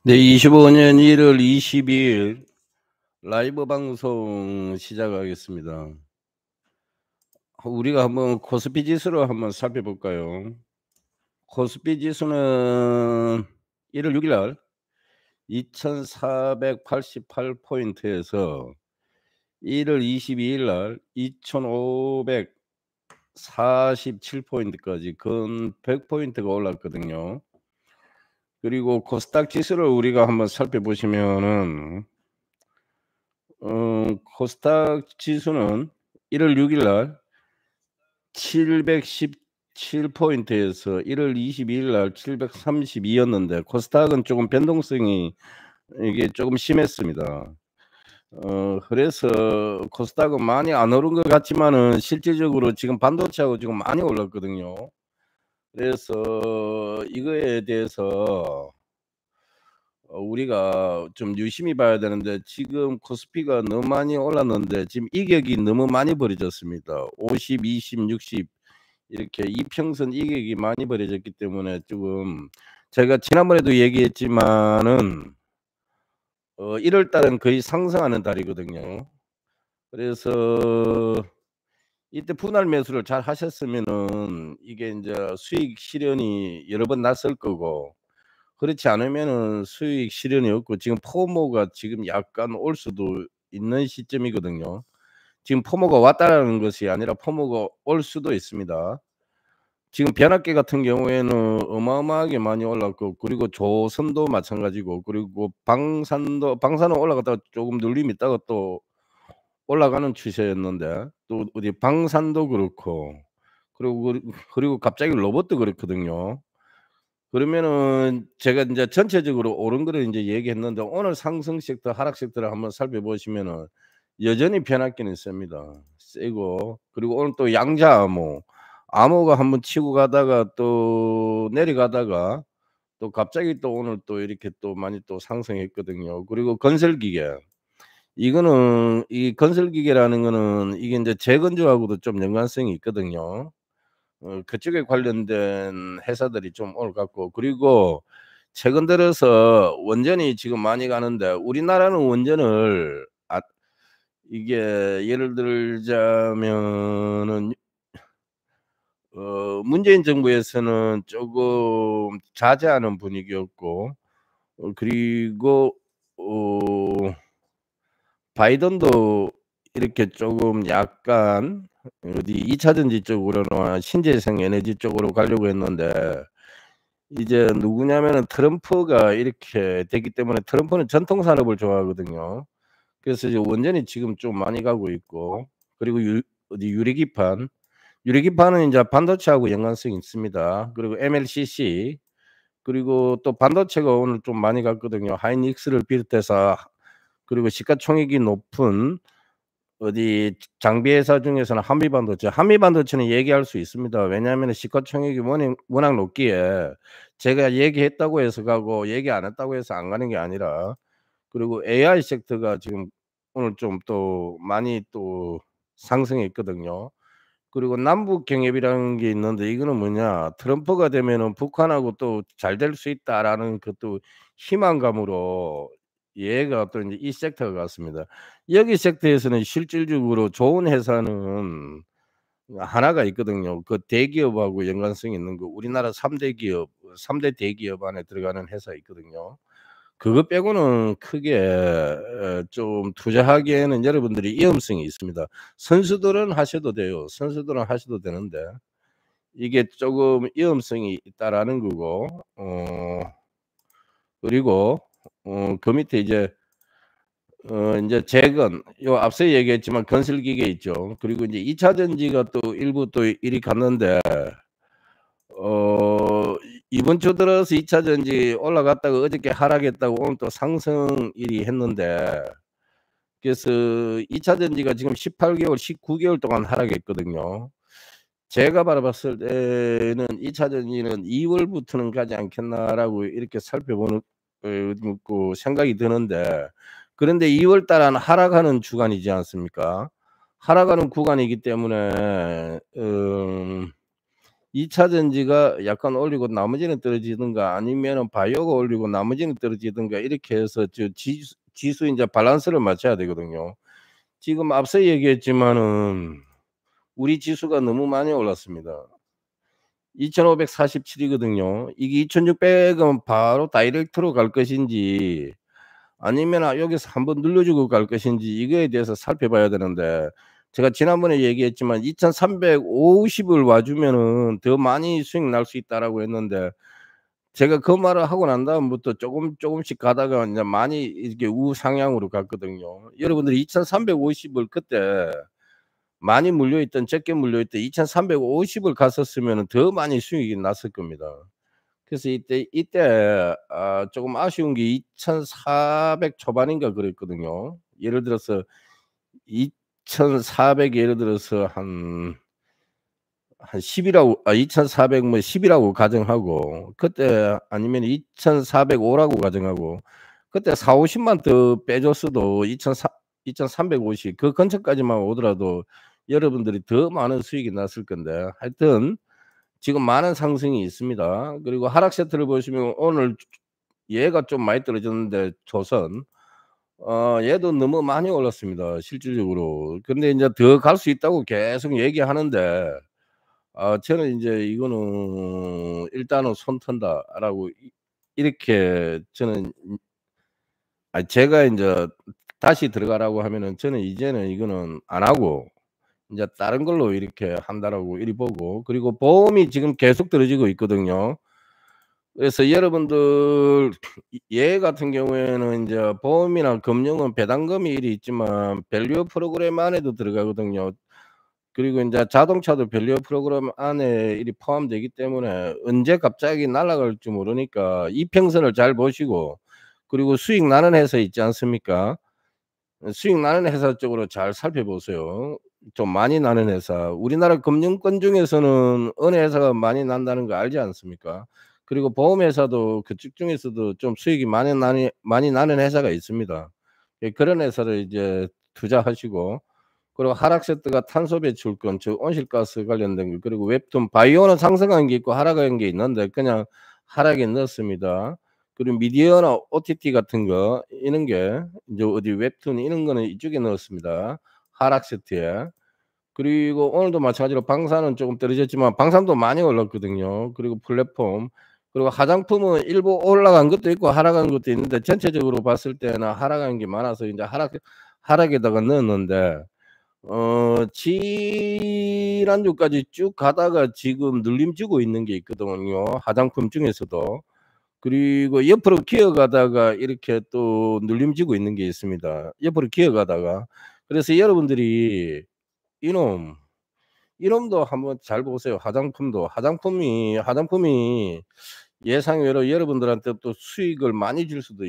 네, 25년 1월 22일 라이브 방송 시작하겠습니다. 우리가 한번 코스피 지수를 한번 살펴볼까요? 코스피 지수는 1월 6일 날 2488 포인트에서 1월 22일 날 2547 포인트까지 근 100 포인트가 올랐거든요. 그리고 코스닥 지수를 우리가 한번 살펴보시면은 코스닥 지수는 1월 6일 날 717 포인트에서 1월 22일 날 732였는데 코스닥은 조금 변동성이 이게 조금 심했습니다. 그래서 코스닥은 많이 안 오른 것 같지만은 실질적으로 지금 반도체하고 지금 많이 올랐거든요. 그래서 이거에 대해서 우리가 좀 유심히 봐야 되는데 지금 코스피가 너무 많이 올랐는데 지금 이격이 너무 많이 벌어졌습니다. 50, 20, 60 이렇게 이평선 이격이 많이 벌어졌기 때문에 지금 제가 지난번에도 얘기했지만은 1월 달은 거의 상승하는 달이거든요. 그래서 이때 분할 매수를 잘 하셨으면은 이게 인제 수익 실현이 여러 번 났을 거고, 그렇지 않으면은 수익 실현이 없고 지금 포모가 지금 약간 올 수도 있는 시점이거든요. 지금 포모가 왔다라는 것이 아니라 포모가 올 수도 있습니다. 지금 변압기 같은 경우에는 어마어마하게 많이 올랐고, 그리고 조선도 마찬가지고, 그리고 방산은 올라갔다가 조금 눌림이 있다가 또 올라가는 추세였는데, 또 어디 방산도 그렇고, 그리고 갑자기 로봇도 그렇거든요. 그러면은 제가 인제 전체적으로 오른 거를 인제 얘기했는데, 오늘 상승 섹터 하락 섹터를 한번 살펴보시면은 여전히 변압기는 셉니다. 세고, 그리고 오늘 또 양자 암호가 한번 치고 가다가 또 내려가다가 또 갑자기 또 오늘 또 이렇게 또 많이 또 상승했거든요. 그리고 건설기계, 이거는 이 건설기계라는 거는 이게 인제 재건조하고도 좀 연관성이 있거든요. 그쪽에 관련된 회사들이 좀 오를 것 같고, 그리고 최근 들어서 원전이 지금 많이 가는데 우리나라는 원전을 이게 예를 들자면은 문재인 정부에서는 쪼금 자제하는 분위기였고, 그리고 어 바이든도 이렇게 쪼금 약간 어디 2 차 전지 쪽으로나 신재생 에너지 쪽으로 가려고 했는데, 이제 누구냐면은 트럼프가 이렇게 됐기 때문에, 트럼프는 전통 산업을 좋아하거든요. 그래서 이제 원전이 지금 좀 많이 가고 있고, 그리고 유리기판은 인제 반도체하고 연관성이 있습니다. 그리고 MLCC, 그리고 또 반도체가 오늘 좀 많이 갔거든요. 하이닉스를 비롯해서. 그리고 시가총액이 높은 어디 장비 회사 중에서는 한미반도체는 얘기할 수 있습니다. 왜냐하면은 시가총액이 워낙 높기에, 제가 얘기했다고 해서 가고 얘기 안 했다고 해서 안 가는 게 아니라. 그리고 AI 섹터가 지금 오늘 좀 또 많이 또 상승했거든요. 그리고 남북 경협이라는 게 있는데, 이거는 뭐냐, 트럼프가 되면은 '북한하고 또 잘 될 수 있다.'라는 그 또 희망감으로 얘가 또 인제 이 섹터가 갔습니다. 여기 섹터에서는 실질적으로 좋은 회사는 하나가 있거든요. 그 대기업하고 연관성이 있는 거, 우리나라 3대 기업, 3대 대기업 안에 들어가는 회사 있거든요. 그거 빼고는 크게 좀 투자하기에는 여러분들이 위험성이 있습니다. 선수들은 하셔도 돼요. 선수들은 하셔도 되는데 이게 쪼금 위험성이 있다라는 거고, 그리고 그 밑에 이제 인제 재건, 요 앞서 얘기했지만 건설기계 있죠. 그리고 인제 2차 전지가 또 일부 또 이리 갔는데, 이번 주 들어서 2차 전지 올라갔다가 어저께 하락했다가 오늘 또 상승일이 했는데, 그래서 2차 전지가 지금 18 개월, 19 개월 동안 하락했거든요. 제가 바라봤을 때는 2차 전지는 2 월부터는 가지 않겠나라고 이렇게 살펴보는 그 생각이 드는데, 그런데 2월 달은 하락하는 주간이지 않습니까? 하락하는 구간이기 때문에 2차 전지가 약간 올리고 나머지는 떨어지든가 아니면은 바이오가 올리고 나머지는 떨어지든가 이렇게 해서 지수 인제 밸런스를 맞춰야 되거든요. 지금 앞서 얘기했지만은 우리 지수가 너무 많이 올랐습니다. 2,547 이거든요. 이게 2,600은 바로 다이렉트로 갈 것인지 아니면 여기서 한번 눌러주고 갈 것인지 이거에 대해서 살펴봐야 되는데, 제가 지난번에 얘기했지만 2,350을 와 주면은 더 많이 수익 날 수 있다라고 했는데, 제가 그 말을 하고 난 다음부터 조금씩 가다가 인제 많이 이렇게 우상향으로 갔거든요. 여러분들이 2,350을 그때 많이 물려있던, 적게 물려있던 2,350을 갔었으면은 더 많이 수익이 났을 겁니다. 그래서 이때 쪼금 아쉬운 게 2,400 초반인가 그랬거든요. 예를 들어서 2,400 예를 들어서 한 10 이라고, 2,400 뭐 10 이라고 가정하고, 그때 아니면 2,405 라고 가정하고, 그때 40-50만 더 빼줬어도 2,350 그 근처까지만 오더라도 여러분들이 더 많은 수익이 났을 건데, 하여튼 지금 많은 상승이 있습니다. 그리고 하락 세트를 보시면 오늘 얘가 좀 많이 떨어졌는데, 조선 얘도 너무 많이 올랐습니다 실질적으로. 근데 인제 더 갈 수 있다고 계속 얘기하는데, 저는 인제 이거는 '일단은 손 턴다.'라고 이렇게 저는, 제가 인제 다시 들어가라고 하면은 저는 이제는 이거는 안 하고 인제 다른 걸로 이렇게 한다라고 이리 보고, 그리고 보험이 지금 계속 떨어지고 있거든요. 그래서 여러분들 얘 같은 경우에는 인제 보험이나 금융은 배당금이 이리 있지만 밸류어 프로그램 안에도 들어가거든요. 그리고 인제 자동차도 밸류어 프로그램 안에 이리 포함되기 때문에 언제 갑자기 날아갈지 모르니까 이평선을 잘 보시고, 그리고 수익 나는 회사 있지 않습니까? 수익 나는 회사 쪽으로 잘 살펴보세요. 좀 많이 나는 회사. 우리나라 금융권 중에서는 어느 회사가 많이 난다는 거 알지 않습니까? 그리고 보험회사도 그쪽 중에서도 좀 수익이 많이 나는 회사가 있습니다. 예, 그런 회사를 이제 투자하시고, 그리고 하락 세트가 탄소 배출권 즉 온실가스 관련된 거, 그리고 웹툰 바이오는 상승한 게 있고 하락한 게 있는데 그냥 하락에 넣었습니다. 그리고 미디어나 OTT 같은 거 이런 게 인제 어디 웹툰 이런 거는 이쪽에 넣었습니다, 하락 세트에. 그리고 오늘도 마찬가지로 방사는 쪼금 떨어졌지만 방산도 많이 올랐거든요. 그리고 플랫폼, 그리고 화장품은 일부 올라간 것도 있고 하락한 것도 있는데 전체적으로 봤을 때는 하락한 게 많아서 인제 하락에다가 넣었는데, 지난주까지 쭉 가다가 지금 눌림지고 있는 게 있거든요, 화장품 중에서도. 그리고 옆으로 기어가다가 이렇게 또 눌림지고 있는 게 있습니다, 옆으로 기어가다가. 그래서 여러분들이 이놈, 이놈도 한번 잘 보세요. 화장품이 예상외로 여러분들한테 또 수익을 많이 줄 수도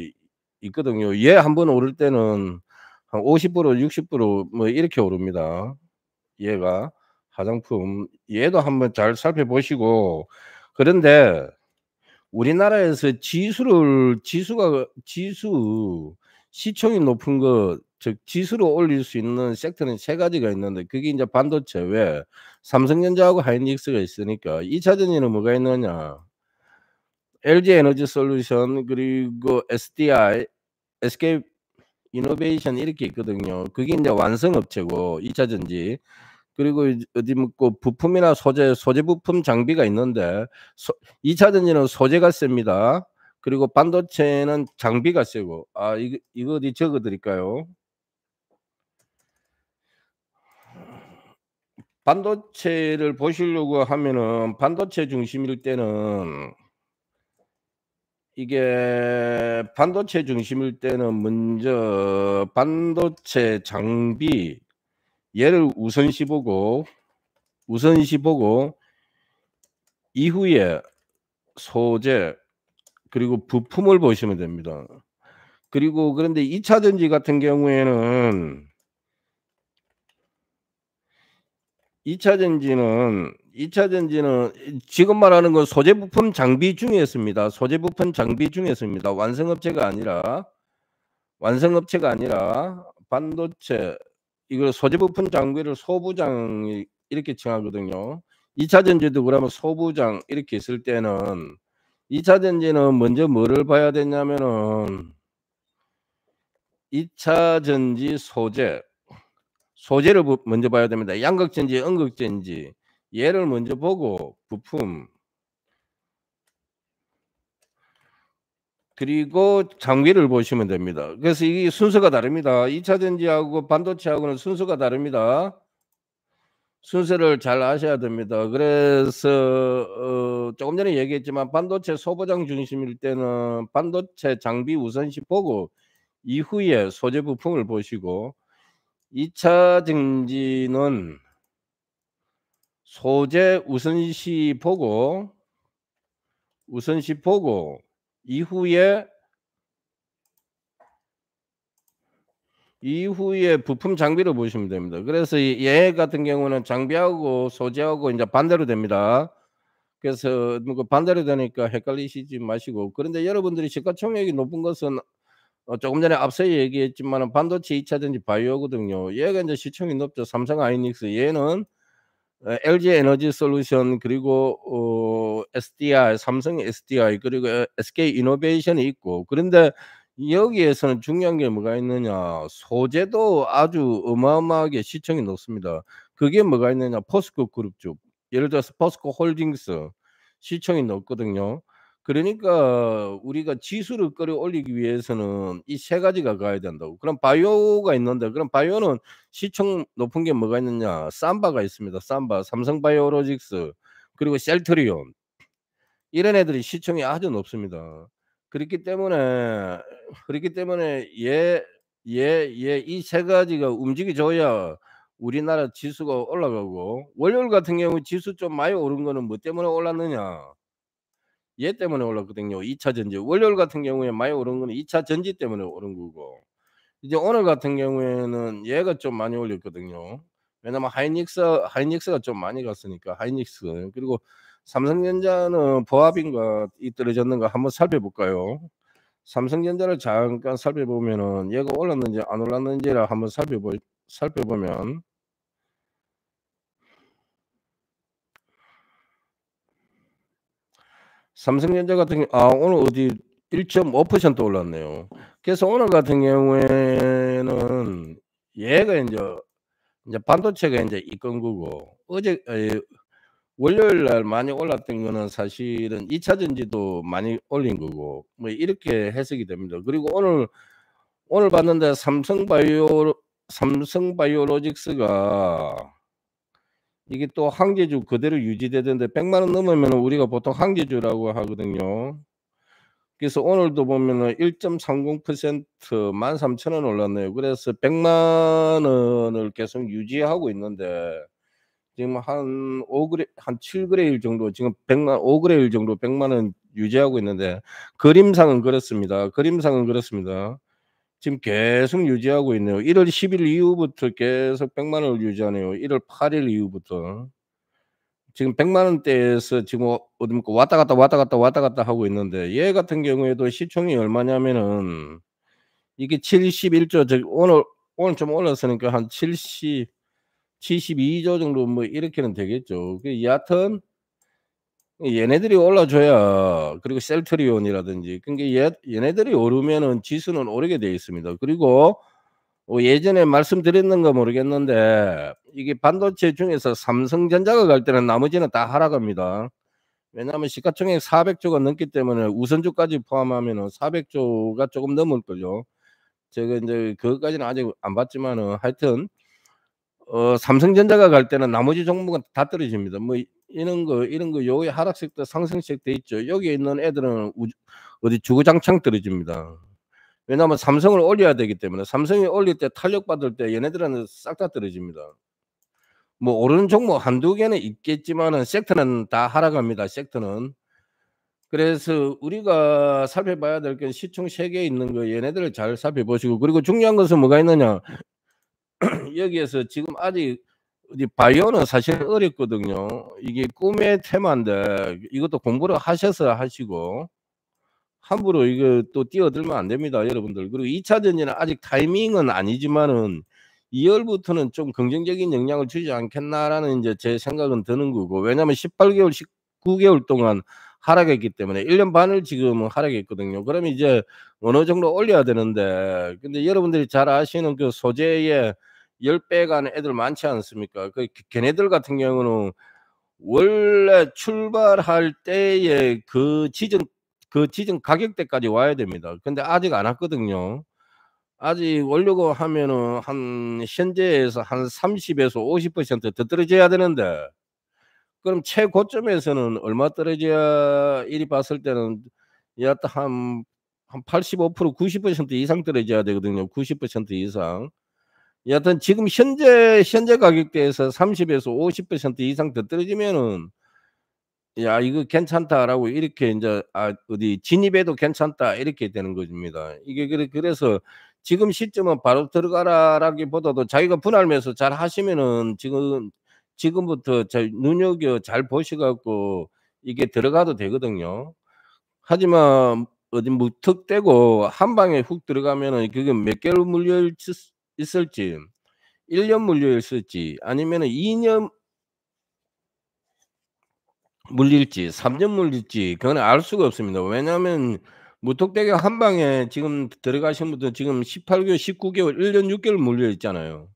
있거든요. 얘 한번 오를 때는 한 50% 60% 뭐 이렇게 오릅니다, 얘가. 화장품 얘도 한번 잘 살펴보시고. 그런데 우리나라에서 지수 시총이 높은 것, 즉 지수를 올릴 수 있는 섹터는 세 가지가 있는데, 그게 인제 반도체, 왜? 삼성전자하고 하이닉스가 있으니까. 2 차 전지는 뭐가 있느냐? LG에너지솔루션, 그리고 SDI, SK 이노베이션 이렇게 있거든요. 그게 인제 완성업체고 2 차 전지. 그리고 어디 뭐 그 부품이나 소재 부품 장비가 있는데, 소 2 차 전지는 소재가 셉니다. 그리고 반도체는 장비가 세고. 이거 어디 적어 드릴까요? 반도체를 보시려고 하면은 반도체 중심일 때는, 이게 반도체 중심일 때는 먼저 반도체 장비 얘를 우선시 보고 이후에 소재 그리고 부품을 보시면 됩니다. 그리고 그런데 2 차 전지 같은 경우에는, 2차 전지는 지금 말하는 건 소재 부품 장비 중에서입니다. 소재 부품 장비 중에서입니다. 완성업체가 아니라 반도체, 이걸 소재 부품 장비를 소부장 이렇게 칭하거든요. 2차 전지도 그러면 소부장 이렇게 있을 때는 2차 전지는 먼저 뭐를 봐야 되냐면은 2차 전지 소재를 먼저 봐야 됩니다. 양극전지, 음극전지 얘를 먼저 보고 부품 그리고 장비를 보시면 됩니다. 그래서 이게 순서가 다릅니다. 2차 전지하고 반도체하고는 순서가 다릅니다. 순서를 잘 아셔야 됩니다. 그래서 조금 전에 얘기했지만 반도체 소부장 중심일 때는 반도체 장비 우선시 보고 이후에 소재 부품을 보시고 2차 전지는 소재 우선시 보고 이후에 부품 장비를 보시면 됩니다. 그래서 얘 같은 경우는 장비하고 소재하고 인제 반대로 됩니다. 그래서 그 반대로 되니까 헷갈리시지 마시고 그런데 여러분들이 시가총액이 높은 것은 조금 전에 앞서 얘기했지만은 반도체 2 차 전지 바이오거든요. 얘가 인제 시총이 높죠. 삼성하이닉스 얘는 LG 에너지 솔루션 그리고 SDI 삼성 SDI 그리고 SK 이노베이션이 있고 그런데 여기에서는 중요한 게 뭐가 있느냐. 소재도 아주 어마어마하게 시총이 높습니다. 그게 뭐가 있느냐. 포스코 그룹 예를 들어서 포스코 홀딩스 시총이 높거든요. 그러니까 우리가 지수를 끌어올리기 위해서는 이 세 가지가 가야 된다고. 그럼 바이오가 있는데 그럼 바이오는 시총 높은 게 뭐가 있느냐. 삼바가 있습니다. 삼바, 삼성바이오로직스 그리고 셀트리온 이런 애들이 시총이 아주 높습니다. 그렇기 때문에 이 세 가지가 움직여 줘야 우리나라 지수가 올라가고 월요일 같은 경우 지수 좀 많이 오른 거는 뭐 때문에 올랐느냐. 얘 때문에 올랐거든요. 2차 전지. 월요일 같은 경우에 많이 오른 거는 2차 전지 때문에 오른 거고. 이제 오늘 같은 경우에는 얘가 좀 많이 올렸거든요. 왜냐면 하이닉스가 좀 많이 갔으니까 하이닉스. 그리고 삼성전자는 보합인가 이 떨어졌는가 한번 살펴볼까요? 삼성전자를 잠깐 살펴보면은 얘가 올랐는지 안 올랐는지를 한번 살펴보면 삼성전자 같은 오늘 어디 1.5% 올랐네요. 그래서 오늘 같은 경우에는 얘가 인제 반도체가 인제 이끈 거고 월요일 날 많이 올랐던 거는 사실은 2차 전지도 많이 올린 거고 뭐 이렇게 해석이 됩니다. 그리고 오늘 봤는데 삼성바이오로직스가 이게 또 항제주 그대로 유지되던데 1 0 0만 원 넘으면은 우리가 보통 항제주라고 하거든요. 그래서 오늘도 보면은 1.30% 13,000원 올랐네요. 그래서 1 0 0만 원을 계속 유지하고 있는데 지금 한 5 그레 한 7 그레일 정도 지금 1 0 0 5 그레일 정도 1 0 0만 원 유지하고 있는데 그림상은 그렇습니다. 지금 계속 유지하고 있네요. 1월 10일 이후부터 계속 1 0 0만 원을 유지하네요. 1월 8일 이후부터. 지금 1 0 0만 원대에서 지금 어딥니까 왔다 갔다 하고 있는데 얘 같은 경우에도 시총이 얼마냐면은 이게 71조 오늘 좀 올랐으니까 한 72조 정도 뭐 이렇게는 되겠죠. 여하튼 얘네들이 올라줘야 그리고 셀트리온이라든지 그러니까 얘네들이 오르면은 지수는 오르게 돼 있습니다. 그리고 예전에 말씀드렸는가 모르겠는데 이게 반도체 중에서 삼성전자가 갈 때는 나머지는 다 하락합니다. 왜냐하면 시가총액 400 조가 넘기 때문에 우선주까지 포함하면은 400 조가 조금 넘을걸요. 제가 인제 그것까지는 아직 안 봤지만은 하여튼 삼성전자가 갈 때는 나머지 종목은 다 떨어집니다. 뭐 이런 거 요게 하락sek도 상승sek도 있죠. 여기에 있는 애들은 어디 주구장창 떨어집니다. 왜냐하면 삼성을 올려야 되기 때문에 삼성이 올릴 때 탄력받을 때 얘네들은 싹 다 떨어집니다. 뭐 오르는 종목 한두 개는 있겠지만은 섹터는 다 하락합니다, 섹터는. 그래서 우리가 살펴봐야 될 게 시총 세계에 있는 거 얘네들을 잘 살펴보시고 그리고 중요한 것은 뭐가 있느냐. 여기에서 지금 아직 어디 바이오는 사실 어렵거든요. 이게 꿈의 테마인데 이것도 공부를 하셔서 하시고 함부로 이거 또 뛰어들면 안 됩니다, 여러분들. 그리고 2차 전지는 아직 타이밍은 아니지만은 2 월부터는 좀 긍정적인 영향을 주지 않겠나라는 인제 제 생각은 드는 거고, 왜냐하면 18 개월 19 개월 동안 하락했기 때문에 1년 반을 지금 하락했거든요. 그러면 이제 어느 정도 올려야 되는데, 근데 여러분들이 잘 아시는 그 소재의 10배 가는 애들 많지 않습니까? 그 걔네들 같은 경우는 원래 출발할 때의 그 지정 가격대까지 와야 됩니다. 근데 아직 안 왔거든요. 아직 오려고 하면은 한 현재에서 한 30 에서 50% 더 떨어져야 되는데, 그럼 최고점에서는 얼마 떨어져야 이리 봤을 때는 여하튼 한 85% 90% 이상 떨어져야 되거든요. 90% 이상. 여하튼 지금 현재 가격대에서 30 에서 50% 이상 더 떨어지면은 '야 이거 괜찮다.'라고 이렇게 인제 어디 '진입해도 괜찮다.' 이렇게 되는 것입니다. 이게 그래서 지금 시점은 '바로 들어가라.'라기보다도 자기가 분할 매수 잘 하시면은 지금부터 잘 눈여겨 잘 보셔 갖고 이게 들어가도 되거든요. 하지만 어디 무턱대고 한 방에 훅 들어가면은 그게 몇 개월 물려 있을지, 1년 물려 있을지, 아니면은 2년 물릴지 3년 물릴지 그건 알 수가 없습니다. 왜냐하면 무턱대고 한 방에 지금 들어가신 분들 지금 18 개월 19 개월 1년 6 개월 물려 있잖아요.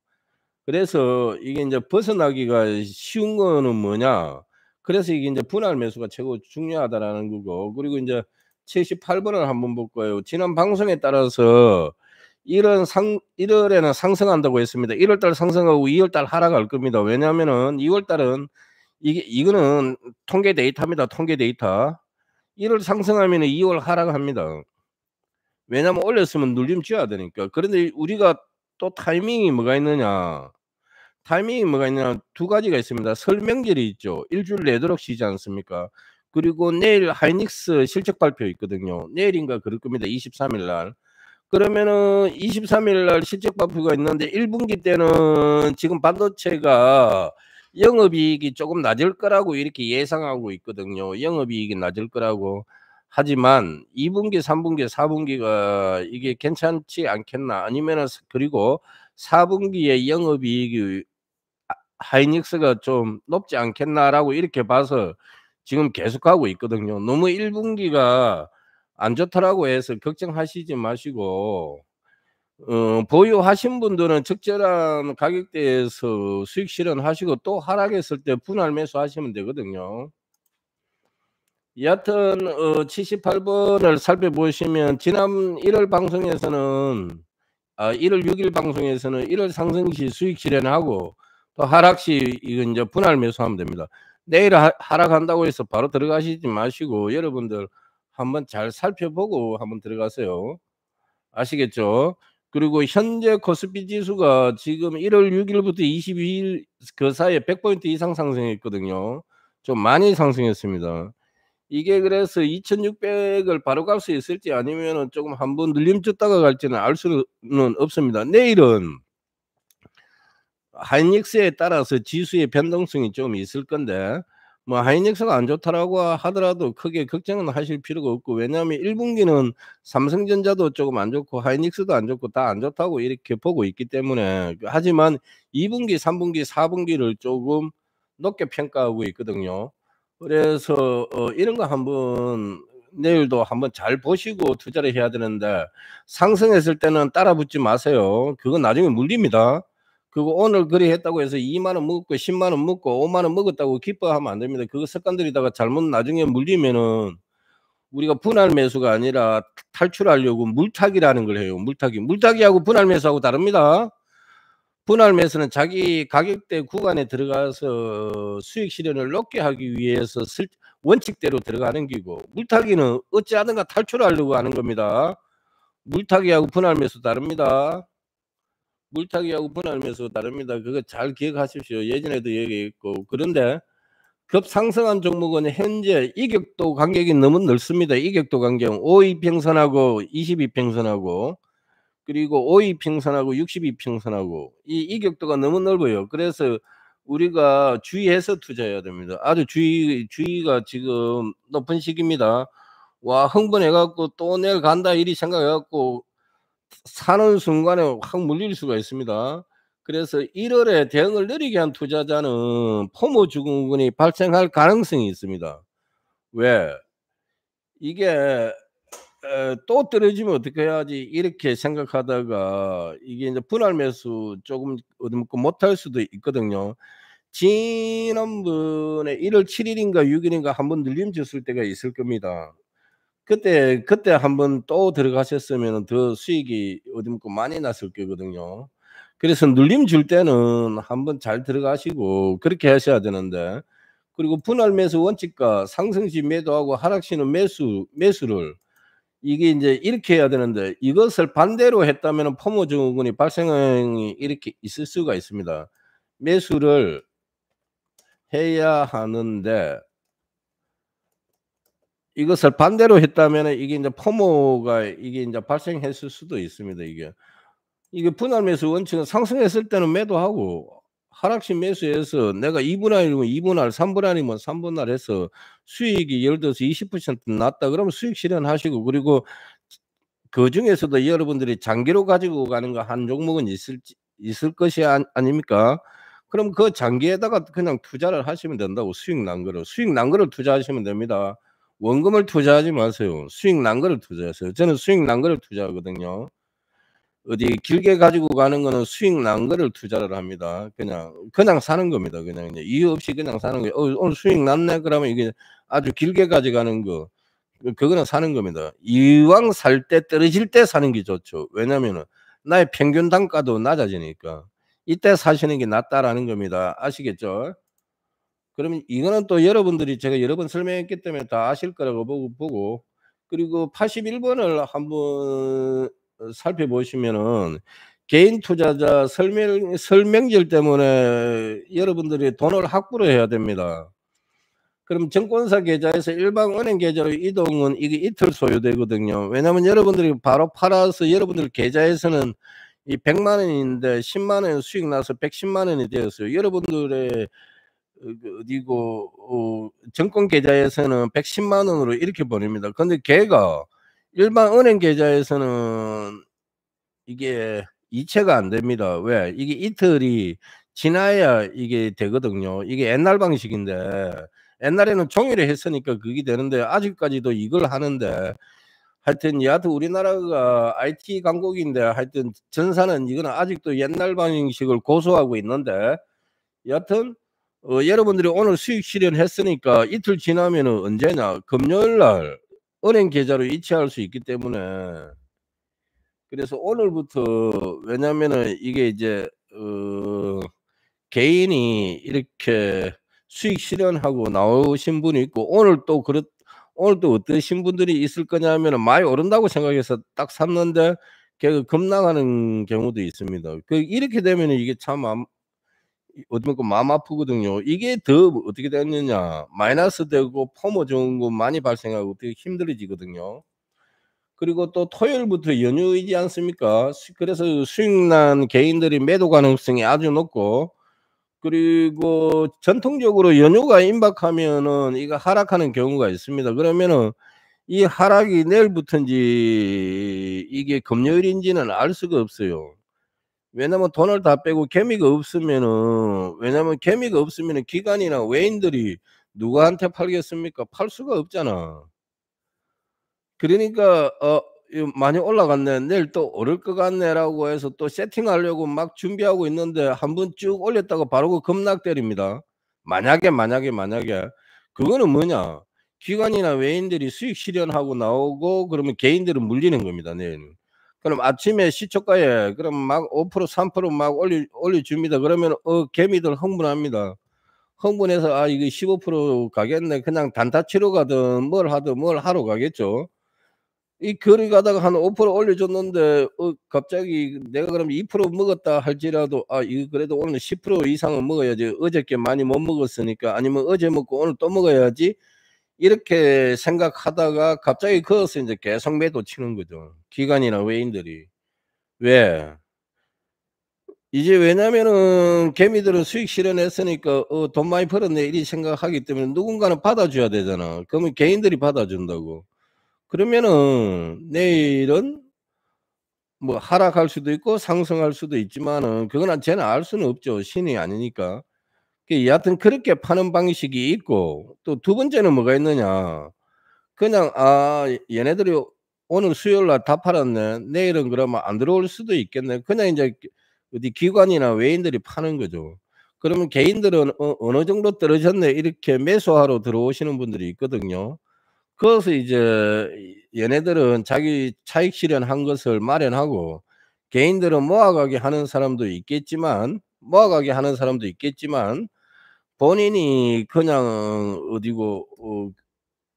그래서 이게 인제 벗어나기가 쉬운 거는 뭐냐, 그래서 이게 인제 분할 매수가 최고 중요하다라는 거고, 그리고 인제 78 번을 한번 볼 거예요. 지난 방송에 따라서 1 월에는 상승한다고 했습니다. 1월 달 상승하고 2월 달 하락할 겁니다. 왜냐하면은 2월 달은 이거는 통계 데이터입니다, 통계 데이터. 1월 상승하면은 2월 하락합니다. 왜냐하면 올렸으면 눌림 줘야 되니까. 그런데 우리가 또 타이밍이 뭐가 있느냐, 두 가지가 있습니다. 설 명절이 있죠. 일 주일 내도록 쉬지 않습니까? 그리고 내일 하이닉스 실적 발표 있거든요. 내일인가 그럴 겁니다, 23일 날. 그러면은 23일 날 실적 발표가 있는데 1 분기 때는 지금 반도체가 영업이익이 쪼금 낮을 거라고 이렇게 예상하고 있거든요. 영업이익이 낮을 거라고. 하지만 2 분기, 3 분기, 4 분기가 이게 괜찮지 않겠나, 아니면은 그리고 4 분기에 영업이익이 하이닉스가 좀 높지 않겠나라고 이렇게 봐서 지금 계속하고 있거든요. 너무 1 분기가 안 좋다라고 해서 걱정하시지 마시고, 보유하신 분들은 적절한 가격대에서 수익 실현하시고 또 하락했을 때 분할 매수하시면 되거든요. 여하튼 78 번을 살펴보시면 지난 1월 방송에서는 1월 6일 방송에서는 1월 상승 시 수익 실현하고 또 하락 시 이거 인제 분할 매수하면 됩니다. 내일 하락한다고 해서 바로 들어가시지 마시고 여러분들 한번 잘 살펴보고 한번 들어가세요. 아시겠죠? 그리고 현재 코스피 지수가 지금 1월 6 일부터 22일 그 사이에 100 포인트 이상 상승했거든요. 좀 많이 상승했습니다. 이게 그래서 2,600을 바로 갈 수 있을지 아니면은 쪼금 한번 눌림 줬다가 갈지는 알 수는 없습니다. 내일은 하이닉스에 따라서 지수의 변동성이 좀 있을 건데, 뭐 하이닉스가 안 좋다라고 하더라도 크게 걱정은 하실 필요가 없고, 왜냐하면 1 분기는 삼성전자도 쪼금 안 좋고 하이닉스도 안 좋고 다 안 좋다고 이렇게 보고 있기 때문에, 하지만 2 분기, 3 분기, 4 분기를 쪼금 높게 평가하고 있거든요. 그래서 이런 거 한번 내일도 한번 잘 보시고 투자를 해야 되는데, 상승했을 때는 따라 붙지 마세요. 그건 나중에 물립니다. 그거 오늘 거래했다고 해서 2만 원 먹고 10만 원 먹고 5만 원 먹었다고 기뻐하면 안 됩니다. 그거 습관들이다가 잘못 나중에 물리면은 우리가 분할 매수가 아니라 탈출하려고 물타기라는 걸 해요. 물타기. 물타기하고 분할 매수하고 다릅니다. 분할 매수는 자기 가격대 구간에 들어가서 수익 실현을 높게 하기 위해서 원칙대로 들어가는 기고, 물타기는 어찌하든가 탈출하려고 하는 겁니다. 물타기하고 분할 매수 다릅니다. 물타기하고 분할 매수 다릅니다. 그거 잘 기억하십시오. 예전에도 얘기했고. 그런데 급상승한 종목은 현재 이격도 간격이 너무 넓습니다. 이격도 간격 5 이평선하고 20 이평선하고, 그리고 5 이평선하고 60 이평선하고 이 이격도가 너무 넓어요. 그래서 우리가 주의해서 투자해야 됩니다. 아주 주의가 지금 높은 시기입니다. 와 흥분해 갖고 '또 내일 간다.' 이리 생각해 갖고 사는 순간에 확 물릴 수가 있습니다. 그래서 1 월에 대응을 느리게 한 투자자는 포모 증후군이 발생할 가능성이 있습니다. 왜? 이게 '또 떨어지면 어떻게 해야지.' 이렇게 생각하다가 이게 인제 분할 매수 쪼금 얻어먹고 못할 수도 있거든요. 지난번에 1월 7 일인가 6 일인가 한번 눌림 줬을 때가 있을 겁니다. 그때 한번 또 들어가셨으면은 더 수익이 얻어먹고 많이 났을 거거든요. 그래서 눌림 줄 때는 한번 잘 들어가시고 그렇게 하셔야 되는데, 그리고 분할 매수 원칙과 상승 시 매도하고 하락 시는 매수를 이게 인제 이렇게 해야 되는데, 이것을 반대로 했다면은 포모 증후군이 발생이 이렇게 있을 수가 있습니다. 매수를 해야 하는데 이것을 반대로 했다면은 이게 인제 포모가 이게 인제 발생했을 수도 있습니다 이게. 이게 분할 매수 원칙은 상승했을 때는 매도하고 하락시 매수해서 내가 2 분할이면 2 분할, 3 분할이면 3 분할 해서 수익이 예를 들어서 20% 났다 그러면 수익 실현하시고, 그리고 그중에서도 여러분들이 장기로 가지고 가는 거 한 종목은 있을 것이 아닙니까? 그럼 그 장기에다가 그냥 투자를 하시면 된다고. 수익 난 거를. 수익 난 거를 투자하시면 됩니다. 원금을 투자하지 마세요. 수익 난 거를 투자하세요. 저는 수익 난 거를 투자하거든요. 어디 길게 가지고 가는 거는 수익 난 거를 투자를 합니다. 그냥 사는 겁니다. 그냥 이제 이유 없이 그냥 사는 거예요. 오늘 수익 났네 그러면 이게 아주 길게 가져가는 거, 그거는 사는 겁니다. 이왕 살 때 떨어질 때 사는 게 좋죠. 왜냐면은 나의 평균 단가도 낮아지니까. 이때 사시는 게 낫다라는 겁니다. 아시겠죠? 그러면 이거는 또 여러분들이 제가 여러 번 설명했기 때문에 다 아실 거라고 보고, 그리고 81 번을 한번 살펴보시면은 개인 투자자 설명절 때문에 여러분들이 돈을 확보를 해야 됩니다. 그럼 증권사 계좌에서 일반 은행 계좌로 이동은 이게 이틀 소요되거든요. 왜냐하면 여러분들이 바로 팔아서 여러분들 계좌에서는 이 100만 원인데 10만 원 수익 나서 110만 원이 되었어요. 여러분들의 그 어디고 증권 계좌에서는 110만 원으로 이렇게 보냅니다. 근데 걔가 일반 은행 계좌에서는 이게 이체가 안 됩니다. 왜? 이게 이틀이 지나야 이게 되거든요. 이게 옛날 방식인데, 옛날에는 종이로 했으니까 그게 되는데 아직까지도 이걸 하는데, 하여튼 여하튼 우리나라가 IT 강국인데 하여튼 전사는 이거는 아직도 옛날 방식을 고수하고 있는데, 여하튼 여러분들이 오늘 수익 실현했으니까 이틀 지나면은 언제냐? 금요일 날 은행 계좌로 이체할 수 있기 때문에, 그래서 오늘부터, 왜냐면은 이게 이제 개인이 이렇게 수익 실현하고 나오신 분이 있고, 오늘 또 어떠신 분들이 있을 거냐면은 많이 오른다고 생각해서 딱 샀는데 걔가 급락하는 경우도 있습니다. 이렇게 되면은 이게 참 어떻게 보면 마음 아프거든요. 이게 더 어떻게 됐느냐, 마이너스 되고 포모 증후군 많이 발생하고 되게 힘들어지거든요. 그리고 또 토요일부터 연휴이지 않습니까? 그래서 수익난 개인들이 매도 가능성이 아주 높고, 그리고 전통적으로 연휴가 임박하면은 이거 하락하는 경우가 있습니다. 그러면은 이 하락이 내일부터인지 이게 금요일인지는 알 수가 없어요. 왜냐면 돈을 다 빼고 개미가 없으면은, 왜냐면 개미가 없으면은 기관이나 외인들이 누구한테 팔겠습니까? 팔 수가 없잖아. 그러니까 이 '많이 올라갔네. 내일 또 오를 것 같네.'라고 해서 또 세팅하려고 막 준비하고 있는데 한번 쭉 올렸다가 바로 그 급락 때립니다. 만약에 그거는 뭐냐? 기관이나 외인들이 수익 실현하고 나오고 그러면 개인들은 물리는 겁니다, 내일은. 그럼 아침에 시초가에 그럼 막 5% 3%막 올려줍니다. 그러면 개미들 흥분합니다. 흥분해서 '아 이게 15% 가겠네.' 그냥 단타 치러 가든 뭘 하든 뭘 하러 가겠죠. 이 거리 가다가 한 5% 올려줬는데 갑자기 내가 그럼 2% 먹었다 할지라도 '아 이거 그래도 오늘 10% 이상은 먹어야지. 어저께 많이 못 먹었으니까. 아니면 어제 먹고 오늘 또 먹어야지.' 이렇게 생각하다가 갑자기 거기서 인제 계속 매도 치는 거죠, 기관이나 외인들이. 왜? 이제 왜냐면은 개미들은 수익 실현했으니까 '돈 많이 벌었네.' 이렇게 생각하기 때문에 누군가는 받아줘야 되잖아. 그러면 개인들이 받아준다고. 그러면은 내일은 뭐 하락할 수도 있고 상승할 수도 있지만은 그거는 쟤는 알 수는 없죠. 신이 아니니까. 여하튼 그렇게 파는 방식이 있고 또 두 번째는 뭐가 있느냐. 그냥 '아 얘네들이 오늘 수요일 날 다 팔았네. 내일은 그러면 안 들어올 수도 있겠네.' 그냥 인제 어디 기관이나 외인들이 파는 거죠. 그러면 개인들은 '어느 정도 떨어졌네.' 이렇게 매수하러 들어오시는 분들이 있거든요. 그래서 이제 얘네들은 자기 차익 실현한 것을 마련하고 개인들은 모아가게 하는 사람도 있겠지만 본인이 그냥 어디고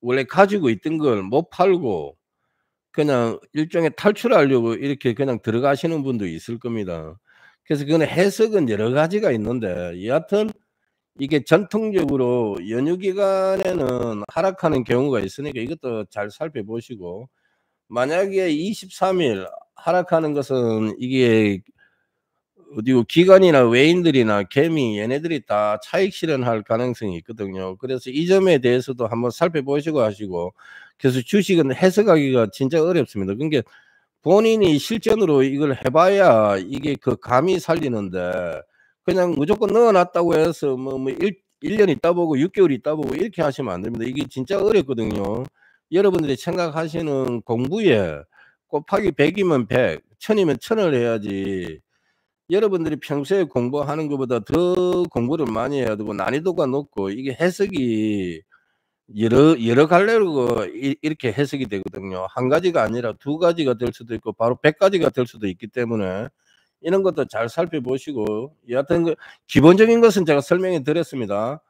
원래 가지고 있던 걸 못 팔고 그냥 일종의 탈출하려고 이렇게 그냥 들어가시는 분도 있을 겁니다. 그래서 그거는 해석은 여러 가지가 있는데 여하튼 이게 전통적으로 연휴 기간에는 하락하는 경우가 있으니까 이것도 잘 살펴보시고 만약에 23일 하락하는 것은 이게 어디고 기관이나 외인들이나 개미 얘네들이 다 차익 실현할 가능성이 있거든요. 그래서 이 점에 대해서도 한번 살펴보시고 하시고 그래서 주식은 해석하기가 진짜 어렵습니다. 그러니까 본인이 실전으로 이걸 해 봐야 이게 그 감이 살리는데 그냥 무조건 넣어 놨다고 해서 뭐 1년 있다 보고 6 개월 있다 보고 이렇게 하시면 안 됩니다. 이게 진짜 어렵거든요. 여러분들이 생각하시는 공부에 곱하기 100 이면 100, 1000 이면 1000을 해야지 여러분들이 평소에 공부하는 것보다 더 공부를 많이 해야 되고 난이도가 높고 이게 해석이 여러 갈래로 이렇게 해석이 되거든요. 한 가지가 아니라 두 가지가 될 수도 있고 바로 100 가지가 될 수도 있기 때문에 이런 것도 잘 살펴보시고 여하튼 기본적인 것은 제가 설명해 드렸습니다.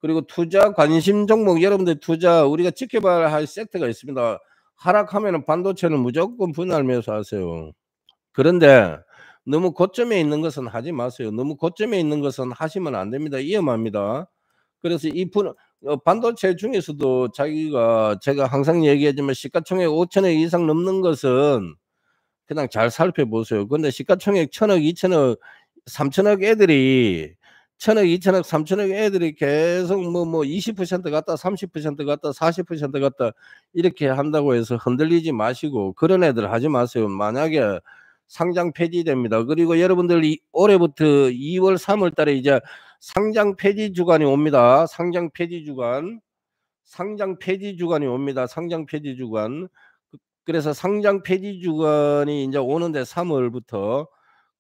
그리고 투자 관심 종목 여러분들 투자 우리가 지켜봐야 할 섹터가 있습니다. 하락하면은 반도체는 무조건 분할 매수하세요. 그런데 너무 고점에 있는 것은 하지 마세요. 너무 고점에 있는 것은 하시면 안 됩니다. 위험합니다. 그래서 이 반도체 중에서도 자기가 제가 항상 얘기하지만 시가총액 5천억 이상 넘는 것은 그냥 잘 살펴보세요. 근데 시가총액 1,000억, 2,000억, 3,000억 애들이 1,000억, 2,000억, 3,000억 애들이 계속 20% 갔다 30% 갔다 40% 갔다 이렇게 한다고 해서 흔들리지 마시고 그런 애들 하지 마세요. 만약에 상장 폐지됩니다. 그리고 여러분들 올해부터 2 월, 3월 달에 이제 상장 폐지 주간이 옵니다. 상장 폐지 주간이 옵니다. 상장 폐지 주간. 그래서 상장 폐지 주간이 인제 오는데 3 월부터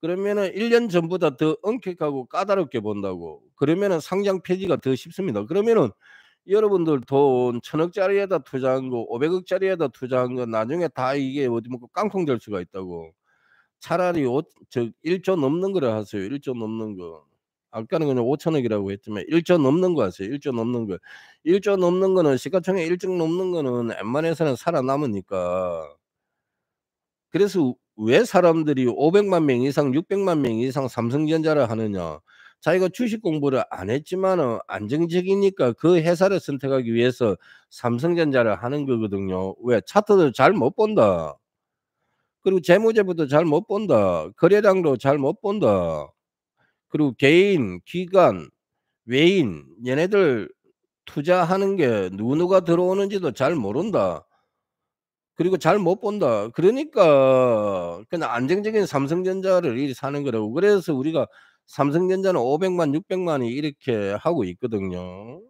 그러면은 1년 전보다 더 엄격하고 까다롭게 본다고. 그러면은 상장 폐지가 더 쉽습니다. 그러면은 여러분들 돈 1,000 억짜리에다 투자한 거 500 억짜리에다 투자한 거 나중에 다 이게 어디 뭐 깡통 될 수가 있다고. 차라리 1조 넘는 거를 하세요. 1조 넘는 거. 아까는 그냥 5천 억이라고 했지만 1조 넘는 거 하세요. 1조 넘는 거. 1조 넘는 거는 시가총액 1조 넘는 거는 웬만해서는 살아남으니까. 그래서 왜 사람들이 500만 명 이상 600만 명 이상 삼성전자를 하느냐. 자기가 주식 공부를 안 했지만은 안정적이니까 그 회사를 선택하기 위해서 삼성전자를 하는 거거든요. 왜? 차트도 잘 못 본다. 그리고 재무제표도 잘 못 본다. 거래량도 잘 못 본다. 그리고 개인, 기관, 외인 얘네들 투자하는 게 누가 들어오는지도 잘 모른다. 그리고 잘 못 본다. 그러니까 그냥 안정적인 삼성전자를 이리 사는 거라고. 그래서 우리가 삼성전자는 500만 600만이 이렇게 하고 있거든요.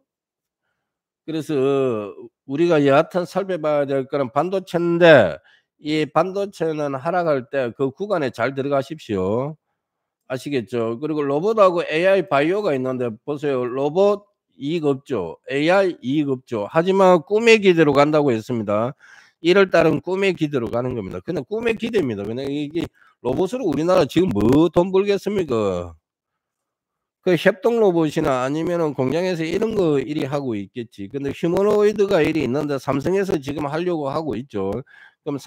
그래서 우리가 여하튼 살펴봐야 될 거는 반도체인데 이 반도체는 하락할 때 그 구간에 잘 들어가십시오. 아시겠죠? 그리고 로봇하고 AI 바이오가 있는데 보세요. 로봇 이익 없죠. AI 이익 없죠. 하지만 꿈의 기대로 간다고 했습니다. 1월 달은 꿈의 기대로 가는 겁니다. 그냥 꿈의 기대입니다. 그냥 이게 로봇으로 우리나라 지금 뭐 돈 벌겠습니까? 그 협동 로봇이나 아니면은 공장에서 이런 거 이리 하고 있겠지. 근데 휴머노이드가 이리 있는데 삼성에서 지금 하려고 하고 있죠. 그럼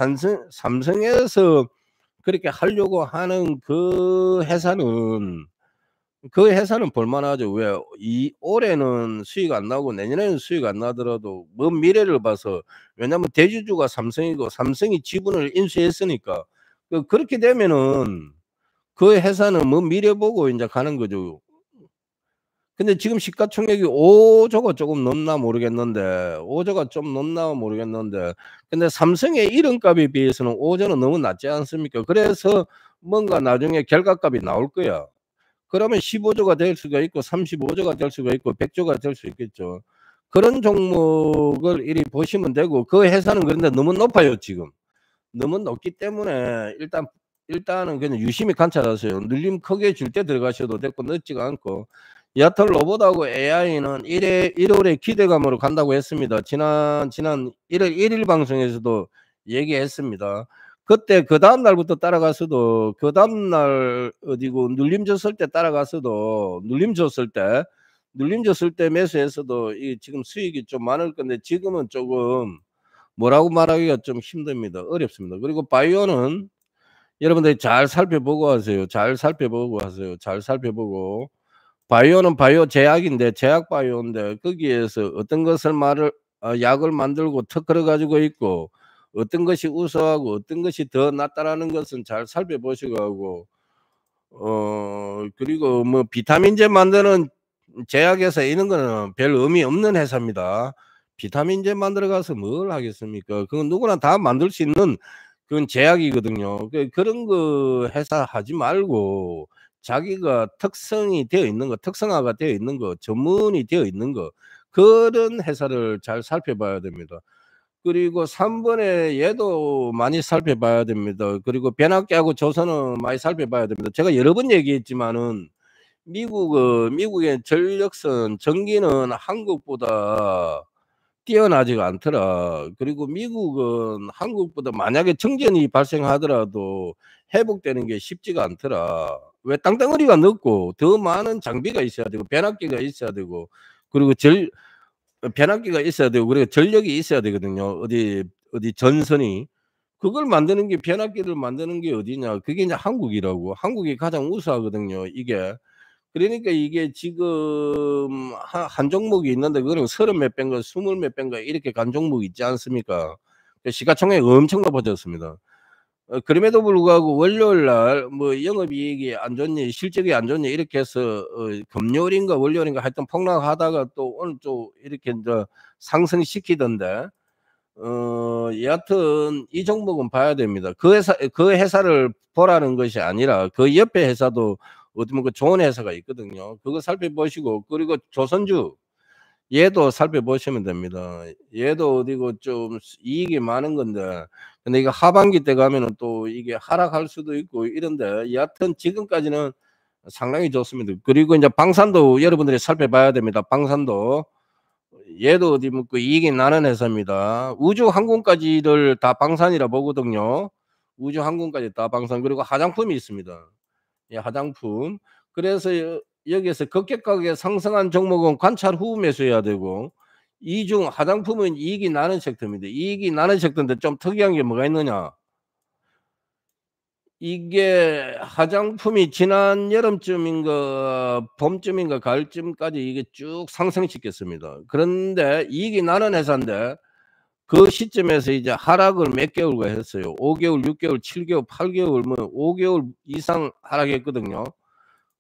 삼성에서 그렇게 하려고 하는 그 회사는 볼 만하죠. 왜 이 올해는 수익 안 나고 내년에는 수익 안 나더라도 먼 미래를 봐서 왜냐하면 대주주가 삼성이고 삼성이 지분을 인수했으니까 그렇게 되면은 그 회사는 먼 미래 보고 인제 가는 거죠. 근데 지금 시가총액이 5 조가 조금 넘나 모르겠는데 5 조가 좀 넘나 모르겠는데 근데 삼성의 이름값에 비해서는 5 조는 너무 낮지 않습니까? 그래서 뭔가 나중에 결과값이 나올 거야. 그러면 15 조가 될 수가 있고 35 조가 될 수가 있고 100 조가 될 수 있겠죠. 그런 종목을 이리 보시면 되고 그 회사는 그런데 너무 높아요 지금. 너무 높기 때문에 일단은 그냥 유심히 관찰하세요. 눌림 크게 줄 때 들어가셔도 됐고 늦지가 않고. 여하튼 로봇하고 AI는 1 월에 기대감으로 간다고 했습니다. 지난 1월 1일 방송에서도 얘기했습니다. 그때 그다음 날부터 따라갔어도 그다음 날 어디고 눌림 줬을 때 매수했어도 이 지금 수익이 좀 많을 건데 지금은 조금 뭐라고 말하기가 좀 힘듭니다. 어렵습니다. 그리고 바이오는 여러분들이 잘 살펴보고 하세요. 잘 살펴보고 하세요. 잘 살펴보고. 바이오는 바이오 제약인데 제약 바이오인데 거기에서 어떤 것을 약을 만들고 특허를 가지고 있고 어떤 것이 우수하고 어떤 것이 더 낫다라는 것은 잘 살펴보시고 하고 그리고 뭐 비타민제 만드는 제약회사 이런 거는 별 의미 없는 회사입니다. 비타민제 만들어 가서 뭘 하겠습니까? 그건 누구나 다 만들 수 있는 그건 제약이거든요. 그런 거 회사 하지 말고 자기가 특성이 되어 있는 거, 특성화가 되어 있는 거, 전문이 되어 있는 거 그런 회사를 잘 살펴봐야 됩니다. 그리고 3 번에 얘도 많이 살펴봐야 됩니다. 그리고 변압기하고 조선은 많이 살펴봐야 됩니다. 제가 여러 번 얘기했지만은 미국의 전력선 전기는 한국보다 뛰어나지가 않더라. 그리고 미국은 한국보다 만약에 정전이 발생하더라도 회복되는 게 쉽지가 않더라. 왜 땅덩어리가 넓고 더 많은 장비가 있어야 되고 변압기가 있어야 되고 그리고 변압기가 있어야 되고 그리고 전력이 있어야 되거든요. 어디 전선이. 그걸 만드는 게 변압기를 만드는 게 어디냐. 그게 이제 한국이라고. 한국이 가장 우수하거든요 이게. 그러니까 이게 지금 한 종목이 있는데 그거는 30 몇 배인가 20 몇 배인가 이렇게 간 종목이 있지 않습니까? 그 시가총액이 엄청 높아졌습니다. 그럼에도 불구하고 월요일 날 뭐 영업이익이 안 좋니 실적이 안 좋니 이렇게 해서 금요일인가 월요일인가 하여튼 폭락하다가 또 오늘 또 이렇게 인제 상승시키던데 여하튼 이 종목은 봐야 됩니다. 그 회사를 보라는 것이 아니라 그 옆에 회사도 어디면 그 좋은 회사가 있거든요. 그거 살펴보시고 그리고 조선주 얘도 살펴보시면 됩니다. 얘도 어디고 좀 이익이 많은 건데 근데 이거 하반기 때 가면은 또 이게 하락할 수도 있고 이런데 여하튼 지금까지는 상당히 좋습니다. 그리고 인제 방산도 여러분들이 살펴봐야 됩니다. 방산도. 얘도 어디 뭐 그 이익이 나는 회사입니다. 우주항공까지를 다 방산이라 보거든요. 우주항공까지 다 방산 그리고 화장품이 있습니다. 예 화장품. 그래서 여기에서 급격하게 상승한 종목은 관찰 후 매수해야 되고 이 중 화장품은 이익이 나는 섹터입니다. 이익이 나는 섹터인데 좀 특이한 게 뭐가 있느냐. 이게 화장품이 지난 여름쯤인가 봄쯤인가 가을쯤까지 이게 쭉 상승시켰습니다. 그런데 이익이 나는 회사인데 그 시점에서 이제 하락을 몇 개월가 했어요. 5 개월, 6 개월, 7 개월, 8 개월 뭐 5 개월 이상 하락했거든요.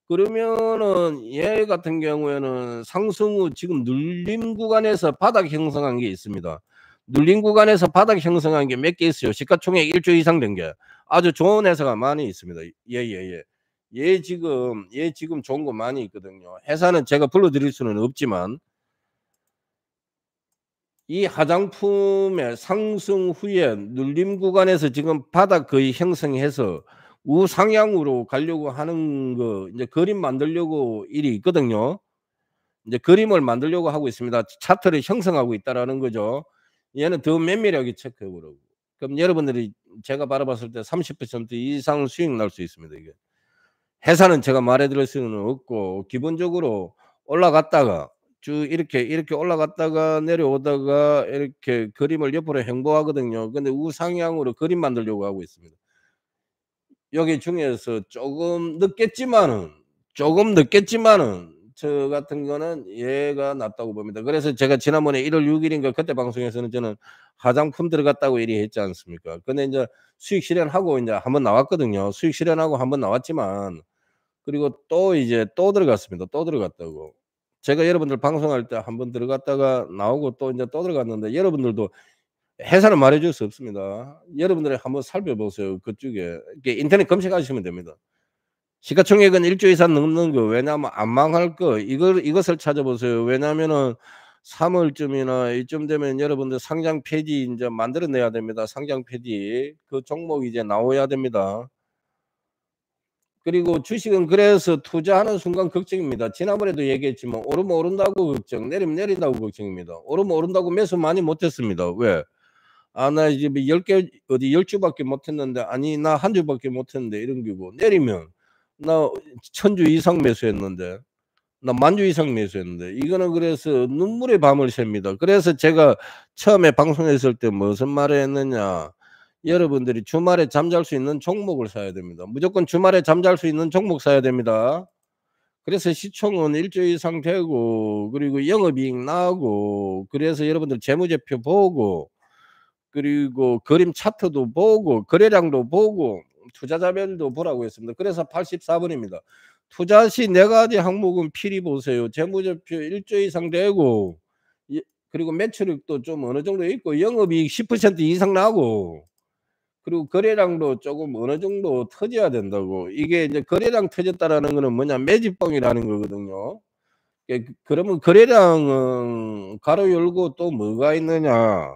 그러면은 얘 같은 경우에는 상승 후 지금 눌림 구간에서 바닥 형성한 게 있습니다. 눌림 구간에서 바닥 형성한 게 몇 개 있어요. 시가총액 1조 이상 된 게. 아주 좋은 회사가 많이 있습니다. 예예예. 얘 지금 좋은 거 많이 있거든요. 회사는 제가 불러 드릴 수는 없지만 이 화장품의 상승 후에 눌림 구간에서 지금 바닥 거의 형성해서 우상향으로 가려고 하는 거 인제 그림 만들려고 일이 있거든요. 인제 그림을 만들려고 하고 있습니다. 차트를 형성하고 있다라는 거죠. 얘는 더 면밀하게 체크해 보라고. 그럼 여러분들이 제가 바라봤을 때 30% 이상 수익 날 수 있습니다 이게. 회사는 제가 말해 드릴 수는 없고 기본적으로 올라갔다가 쭉 이렇게 올라갔다가 내려오다가 이렇게 그림을 옆으로 행보하거든요. 근데 우상향으로 그림 만들려고 하고 있습니다. 여기 중에서 조금 늦겠지만은 저 같은 거는 얘가 낫다고 봅니다. 그래서 제가 지난번에 1월 6 일인가 그때 방송에서는 저는 화장품 들어갔다고 얘기했지 않습니까? 근데 인제 수익 실현하고 인제 한번 나왔거든요. 수익 실현하고 한번 나왔지만 그리고 또 이제 또 들어갔습니다. 또 들어갔다고. 제가 여러분들 방송할 때 한번 들어갔다가 나오고 또 인제 또 들어갔는데 여러분들도 회사는 말해 줄 수 없습니다. 여러분들이 한번 살펴보세요 그쪽에. 이렇게 인터넷 검색하시면 됩니다. 시가총액은 1조 이상 넘는 거 왜냐하면 안 망할 거 이것을 찾아보세요. 왜냐하면은 3 월쯤이나 이쯤 되면 여러분들 상장 폐지 인제 만들어 내야 됩니다. 상장 폐지. 그 종목 이제 나와야 됩니다. 그리고 주식은 그래서 투자하는 순간 걱정입니다. 지난번에도 얘기했지만 오르면 오른다고 걱정, 내리면 내린다고 걱정입니다. 오르면 오른다고 매수 많이 못 했습니다. 왜? '아 나 이제 뭐 10개 어디 10 주밖에 못 했는데.' 아니 나 1 주밖에 못 했는데 이런 거고 내리면 '나 1000 주 이상 매수했는데. 나 10,000 주 이상 매수했는데.' 이거는 그래서 눈물의 밤을 샙니다. 그래서 제가 처음에 방송했을 때 무슨 말을 했느냐. 여러분들이 주말에 잠잘 수 있는 종목을 사야 됩니다. 무조건 주말에 잠잘 수 있는 종목 사야 됩니다. 그래서 시총은 1조 이상 되고 그리고 영업이익 나오고 그래서 여러분들 재무제표 보고 그리고 그림 차트도 보고 거래량도 보고 투자자별도 보라고 했습니다. 그래서 84 번입니다. 투자 시 4 가지 항목은 필히 보세요. 재무제표 1조 이상 되고 그리고 매출액도 좀 어느 정도 있고 영업이익 10% 이상 나고 그리고 거래량도 쪼금 어느 정도 터져야 된다고. 이게 이제 거래량 터졌다라는 거는 뭐냐 매집봉이라는 거거든요. 그러면 거래량은 가로 열고 또 뭐가 있느냐.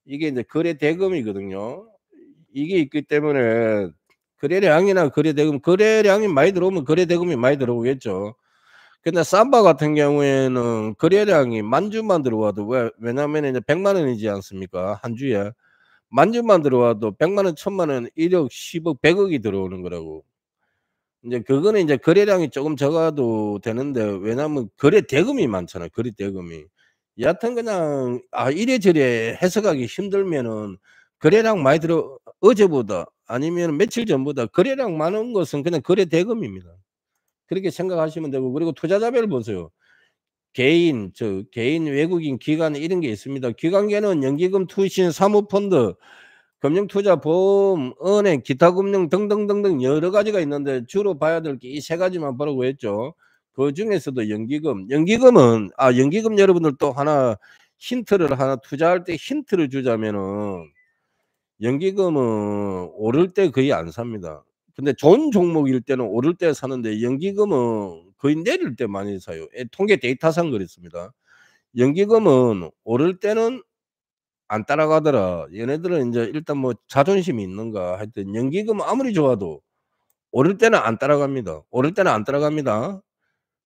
이게 인제 거래 대금이거든요. 이게 있기 때문에 거래량이나 거래 대금 거래량이 많이 들어오면 거래 대금이 많이 들어오겠죠. 근데 삼바 같은 경우에는 거래량이 10,000 주만 들어와도 왜냐하면은 이제 1 0 0만 원이지 않습니까 한 주에. 10,000 주만 들어와도 1 0 0만 원, 1,000만 원, 1 억, 10 억, 100 억이 들어오는 거라고. 인제 그거는 인제 거래량이 쪼금 적어도 되는데 왜냐하면 거래 대금이 많잖아요, 거래 대금이. 여하튼 그냥 이래저래 해석하기 힘들면은 거래량 많이 어제보다 아니면 며칠 전보다 거래량 많은 것은 그냥 거래 대금입니다. 그렇게 생각하시면 되고 그리고 투자자별 보세요. 개인, 외국인, 기관 이런 게 있습니다. 기관계는 연기금, 투신, 사모펀드, 금융투자, 보험, 은행, 기타 금융 등등등등 여러 가지가 있는데 주로 봐야 될 게 이 3 가지만 보라고 했죠. 그중에서도 연기금 여러분들 또 하나 힌트를 하나 투자할 때 힌트를 주자면은 연기금은 오를 때 거의 안 삽니다. 근데 좋은 종목일 때는 오를 때 사는데 연기금은 거의 내릴 때 많이 사요. 통계 데이터상 그렇습니다. 연기금은 오를 때는 안 따라가더라. 얘네들은 인제 일단 뭐 자존심이 있는가 하여튼 연기금은 아무리 좋아도 오를 때는 안 따라갑니다. 오를 때는 안 따라갑니다.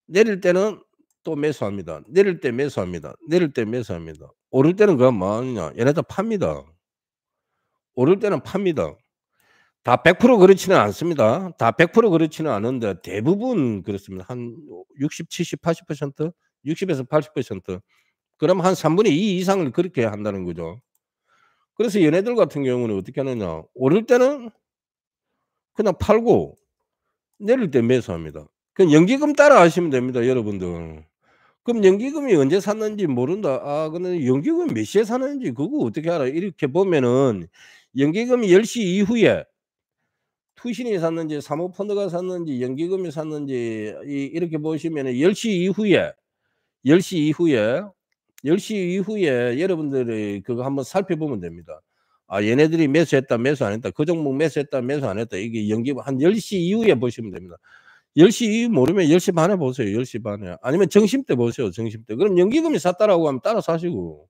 내릴 때는 또 매수합니다. 내릴 때 매수합니다. 내릴 때 매수합니다. 오를 때는 그럼 뭐 하느냐 얘네들 팝니다. 오를 때는 팝니다. 다 100% 그렇지는 않습니다. 다 100% 그렇지는 않은데 대부분 그렇습니다. 한 60, 70, 80% 60에서 80% 그럼 한 3분의 2 이상을 그렇게 한다는 거죠. 그래서 얘네들 같은 경우는 어떻게 하느냐. 오를 때는 그냥 팔고 내릴 때 매수합니다. 그냥 연기금 따라 하시면 됩니다 여러분들. 그럼 연기금이 언제 샀는지 모른다. 근데 연기금이 몇 시에 샀는지 그거 어떻게 알아? 이렇게 보면은 연기금이 10시 이후에 투신이 샀는지 사모펀드가 샀는지 연기금이 샀는지 이렇게 보시면은 10시 이후에 10시 이후에 10시 이후에 여러분들이 그거 한번 살펴보면 됩니다. 얘네들이 매수했다, 매수 안 했다. 그 종목 매수했다, 매수 안 했다. 이게 연기금 한 10시 이후에 보시면 됩니다. 10시 이후 모르면 10시 반에 보세요. 10시 반에. 아니면 점심때 보세요, 점심때. 그럼 연기금이 샀다라고 하면 따라 사시고.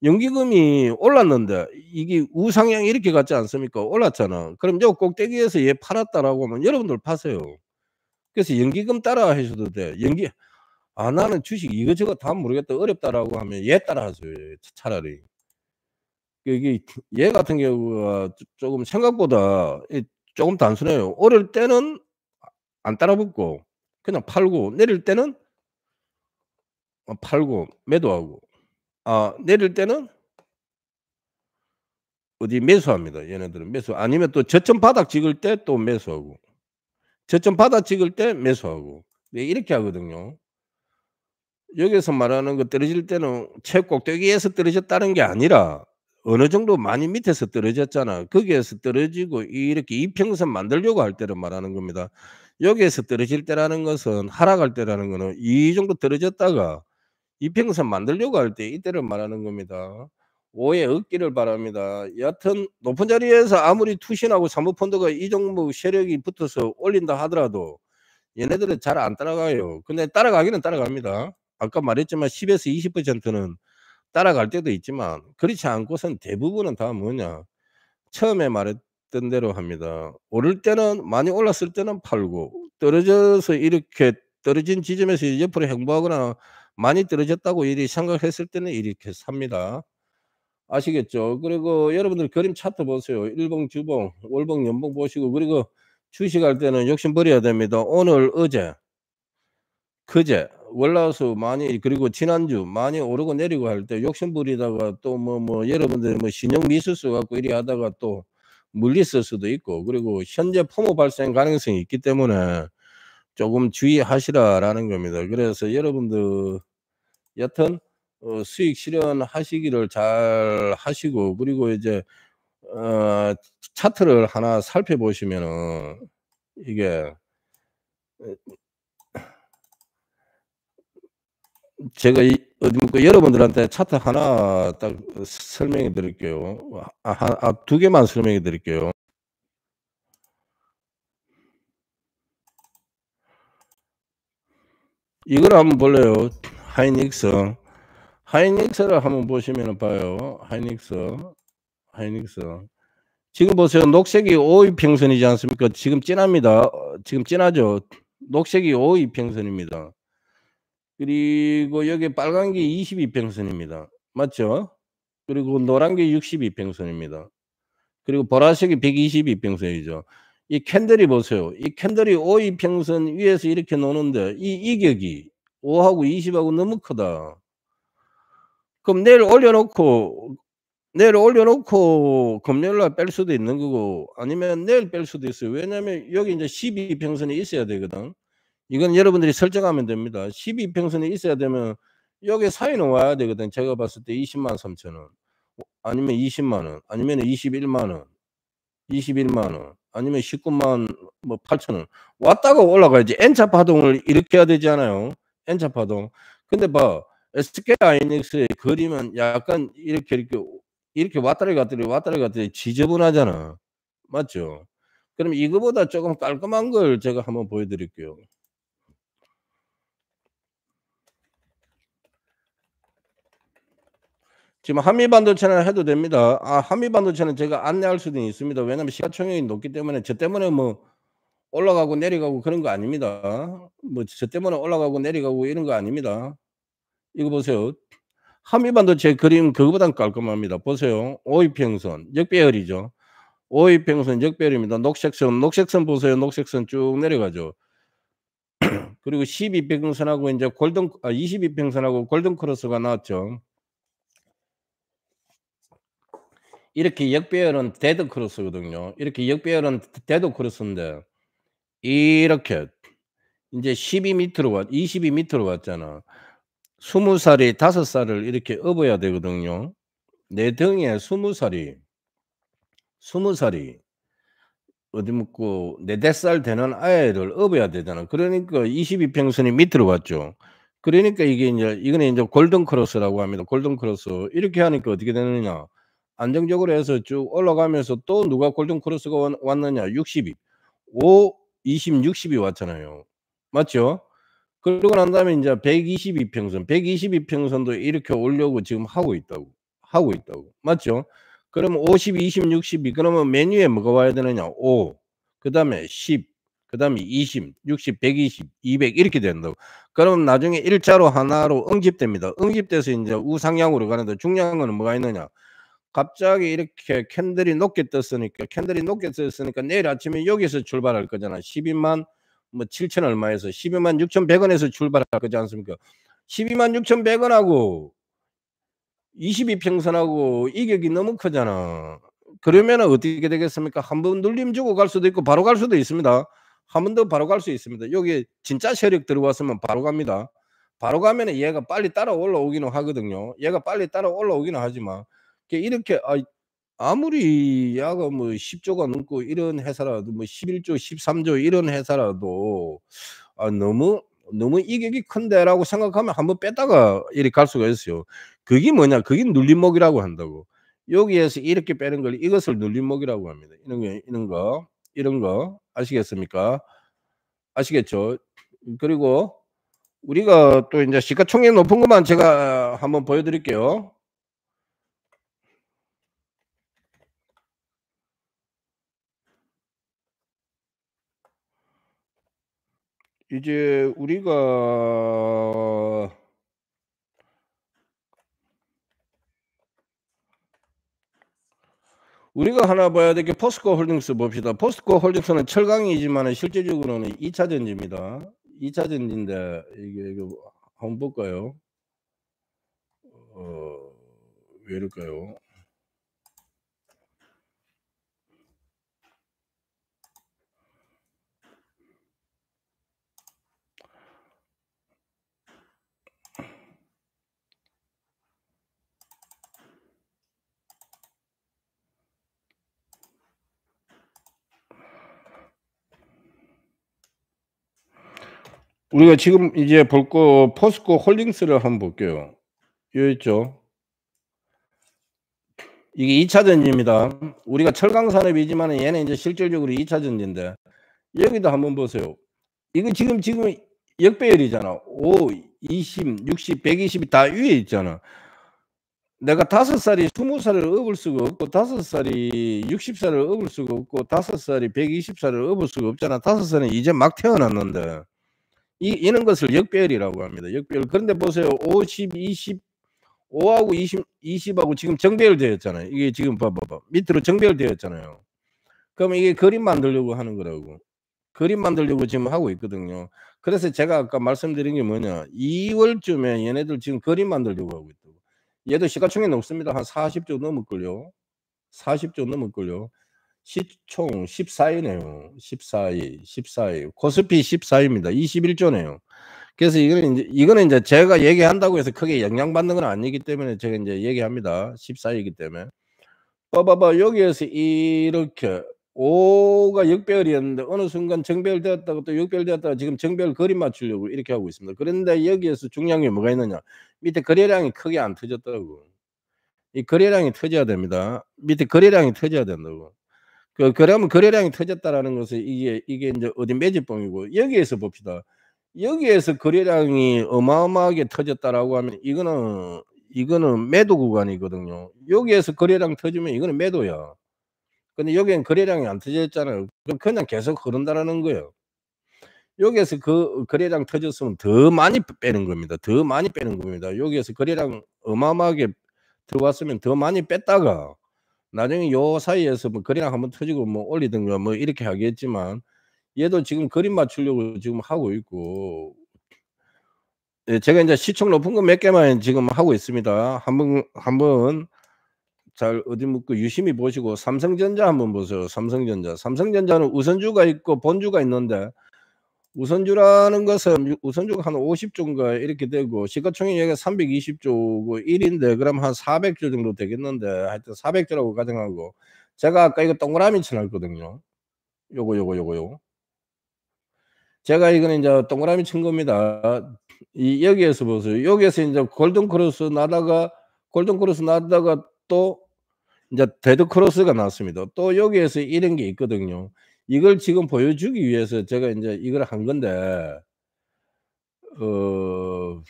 연기금이 올랐는데 이게 우상향 이렇게 갔지 않습니까? 올랐잖아. 그럼 요 꼭대기에서 얘 팔았다라고 하면 여러분들 파세요. 그래서 연기금 따라 하셔도 돼. 나는 주식 이거저거 다 모르겠다. 어렵다라고 하면 얘 따라 하세요, 차라리. 이게 얘 같은 경우가 쪼금 생각보다 쪼금 단순해요. 오를 때는 안 따라 붙고 그냥 팔고 내릴 때는 팔고 매도하고 내릴 때는 매수합니다. 얘네들은 매수. 아니면 또 저점 바닥 찍을 때 또 매수하고 저점 바닥 찍을 때 매수하고 이렇게 하거든요. 여기서 말하는 거 떨어질 때는 최꼭대기에서 떨어졌다는 게 아니라 어느 정도 많이 밑에서 떨어졌잖아. 거기에서 떨어지고 이렇게 이평선 만들려고 할 때를 말하는 겁니다. 여기에서 떨어질 때라는 것은 하락할 때라는 거는 이 정도 떨어졌다가 이평선 만들려고 할 때 이때를 말하는 겁니다. 오해 없기를 바랍니다. 여하튼 높은 자리에서 아무리 투신하고 사모펀드가 이 종목 세력이 붙어서 올린다 하더라도 얘네들은 잘 안 따라가요. 근데 따라가기는 따라갑니다. 아까 말했지만 10에서 20%는 따라갈 때도 있지만 그렇지 않고선 대부분은 다 뭐냐 처음에 말했던 대로 합니다. 오를 때는 많이 올랐을 때는 팔고 떨어져서 이렇게 떨어진 지점에서 옆으로 행보하거나 많이 떨어졌다고 이리 생각했을 때는 이렇게 삽니다. 아시겠죠? 그리고 여러분들 그림 차트 보세요. 일봉, 주봉, 월봉, 연봉 보시고 그리고 주식할 때는 욕심 버려야 됩니다. 오늘, 어제, 그제 월화수 많이 그리고 지난주 많이 오르고 내리고 할 때 욕심 부리다가 또 여러분들 신용 미수수 갖고 이리 하다가 또 물렸을 수도 있고 그리고 현재 포모 발생 가능성이 있기 때문에 조금 주의하시라라는 겁니다. 그래서 여러분들 여튼 수익 실현하시기를 잘 하시고 그리고 이제 어 차트를 하나 살펴보시면은 이게 제가 이 여러분들한테 차트 하나 딱 설명해 드릴게요. 두 개만 설명해 드릴게요. 이걸 한번 볼래요. 하이닉스. 하이닉스를 한번 보시면은 봐요. 하이닉스. 지금 보세요. 녹색이 5이평선이지 않습니까? 지금 진합니다. 지금 진하죠. 녹색이 5이평선입니다. 그리고 여기 빨간 게 22평선입니다. 맞죠? 그리고 노란 게 62평선입니다. 그리고 보라색이 122평선이죠. 이 캔들이 보세요. 이 캔들이 5이평선 위에서 이렇게 노는데 이 이격이 5하고 20하고 너무 크다. 그럼 내일 올려놓고 금요일 날 뺄 수도 있는 거고 아니면 내일 뺄 수도 있어요. 왜냐면 여기 이제 12평선이 있어야 되거든. 이건 여러분들이 설정하면 됩니다. 12평선이 있어야 되면 여기 사이는 와야 되거든. 제가 봤을 때 203,000원 아니면 200,000원 아니면 210,000원 210,000원 아니면 198,000원 왔다가 올라가야지. N차 파동을 일으켜야 되잖아요. N차 파동. 근데 봐. SK하이닉스의 그림은 약간 이렇게 왔다리 갔다리 지저분하잖아. 맞죠? 그럼 이거보다 조금 깔끔한 걸 제가 한번 보여 드릴게요. 지금 한미반도체는 해도 됩니다. 한미반도체는 제가 안내할 수도 있습니다. 왜냐면 시가총액이 높기 때문에 저 때문에 올라가고 내려가고 그런 거 아닙니다. 저 때문에 올라가고 내려가고 이런 거 아닙니다. 이거 보세요. 한미반도체 그림 그거보단 깔끔합니다. 보세요. 5이평선 역배열이죠. 5이평선 역배열입니다. 녹색선 보세요. 녹색선 쭉 내려가죠. 그리고 12평선하고 인제 22평선하고 골든 크로스가 나왔죠. 이렇게 역배열은 데드 크로스거든요. 이렇게 역배열은 데드 크로스인데 이렇게 인제 20이 밑으로 왔잖아. 20살이 5살을 이렇게 업어야 되거든요. 내 등에 20살이 어디 묻고 4-5살 되는 아이를 업어야 되잖아. 그러니까 22평선이 밑으로 왔죠. 그러니까 이게 인제 이거는 인제 골든 크로스라고 합니다. 골든 크로스. 이렇게 하니까 어떻게 되느냐. 안정적으로 해서 쭉 올라가면서 또 누가 골든 크로스가 왔느냐. 60이. 5, 20, 60이 왔잖아요. 맞죠? 그러고 난 다음에 인제 122평선, 122평선도 이렇게 오려고 지금 하고 있다고. 맞죠? 그러면 50, 20, 60이 그러면 맨 위에 뭐가 와야 되느냐? 5 그다음에 10 그다음에 20, 60, 120, 200 이렇게 된다고. 그러면 나중에 일자로 하나로 응집됩니다. 응집돼서 인제 우상향으로 가는데 중요한 거는 뭐가 있느냐? 갑자기 이렇게 캔들이 높게 떴으니까 내일 아침에 여기서 출발할 거잖아. 120,000 7천 얼마에서 126,100 원에서 출발할 거지 않습니까? 126,100 원하고 22평선하고 이격이 너무 크잖아. 그러면은 어떻게 되겠습니까? 한 번 눌림 주고 갈 수도 있고 바로 갈 수도 있습니다. 한 번 더 바로 갈 수 있습니다. 여기 진짜 세력 들어왔으면 바로 갑니다. 바로 가면은 얘가 빨리 따라 올라오기는 하거든요. 얘가 빨리 따라 올라오기는 하지만 이렇게 아무리 야가 뭐 10 조가 넘고 이런 회사라도 뭐 11 조 13조 이런 회사라도 너무 이격이 큰데라고 생각하면 한번 뺐다가 이리 갈 수가 있어요. 그게 뭐냐? 그게 눌림목이라고 한다고. 여기에서 이렇게 빼는 걸 이것을 눌림목이라고 합니다. 이런 거 아시겠습니까? 아시겠죠? 그리고 우리가 또 인제 시가총액 높은 것만 제가 한번 보여 드릴게요. 이제 우리가 하나 봐야 될 게 포스코 홀딩스 봅시다. 포스코 홀딩스는 철강이지만은 실질적으로는 2 차 전지입니다. 2 차 전지인데 이게 한번 볼까요? 어 왜 이럴까요? 우리가 지금 이제 볼 거 포스코 홀딩스를 한번 볼게요. 요 있죠. 이게 2 차 전지입니다. 우리가 철강 산업이지만은 얘는 인제 실질적으로 2 차 전지인데 여기도 한번 보세요. 이거 지금 역배열이잖아. 5, 20, 60, 120이 다 위에 있잖아. 내가 5 살이 20 살을 업을 수가 없고 5 살이 60 살을 업을 수가 없고 5 살이 120 살을 업을 수가 없잖아. 5 살은 이제 막 태어났는데 이런 것을 역배열이라고 합니다. 역배열. 그런데 보세요. 50, 20, 5 하고 20하고 지금 정배열되어 있잖아요. 이게 지금 봐봐. 밑으로 정배열되어 있잖아요. 그러면 이게 그림 만들려고 하는 거라고. 그림 만들려고 지금 하고 있거든요. 그래서 제가 아까 말씀드린 게 뭐냐. 2 월쯤에 얘네들 지금 그림 만들려고 하고 있다고. 얘도 시가총액 높습니다. 한 40조 넘을걸요. 40조 넘을걸요. 시총 14 위네요. 14 위. 코스피 14 위입니다. 21 조네요. 그래서 이거는 인제 제가 얘기한다고 해서 크게 영향받는 건 아니기 때문에 제가 인제 얘기합니다. 14 위이기 때문에. 봐봐. 여기에서 이렇게 5가 역배열이었는데 어느 순간 정배열되었다가 또 역배열되었다가 지금 정배열 그림 맞추려고 이렇게 하고 있습니다. 그런데 여기에서 중요한 게 뭐가 있느냐. 밑에 거래량이 크게 안 터졌다고. 이 거래량이 터져야 됩니다. 밑에 거래량이 터져야 된다고. 그러면 거래량이 터졌다라는 것은 이게 인제 어디 매집봉이고 여기에서 봅시다. 여기에서 거래량이 어마어마하게 터졌다라고 하면 이거는 매도 구간이거든요. 여기에서 거래량 터지면 이거는 매도야. 근데 여기엔 거래량이 안 터졌잖아요. 그럼 그냥 계속 흐른다라는 거예요. 여기에서 그 거래량 터졌으면 더 많이 빼는 겁니다. 더 많이 빼는 겁니다. 여기에서 거래량 어마어마하게 들어왔으면 더 많이 뺐다가 나중에 요 사이에서 뭐 거래량 한번 터지고 뭐 올리든가 뭐 이렇게 하겠지만 얘도 지금 그림 맞추려고 지금 하고 있고 예 제가 인제 시총 높은 거 몇 개만 지금 하고 있습니다. 한번 잘 어디 묻고 유심히 보시고 삼성전자 한번 보세요. 삼성전자. 삼성전자는 우선주가 있고 본주가 있는데 우선주라는 것은 우선주가 한 50 조인가 이렇게 되고 시가총액 여기가 320 조고 1 인데 그럼 한 400조 정도 되겠는데 하여튼 400 조라고 가정하고 제가 아까 이거 동그라미 쳐 놨거든요. 요거. 제가 이거는 인제 동그라미 친 겁니다. 여기에서 보세요. 여기에서 인제 골든 크로스 나다가 또 인제 데드 크로스가 나왔습니다. 또 여기에서 이런 게 있거든요. 이걸 지금 보여주기 위해서 제가 인제 이걸 한 건데 어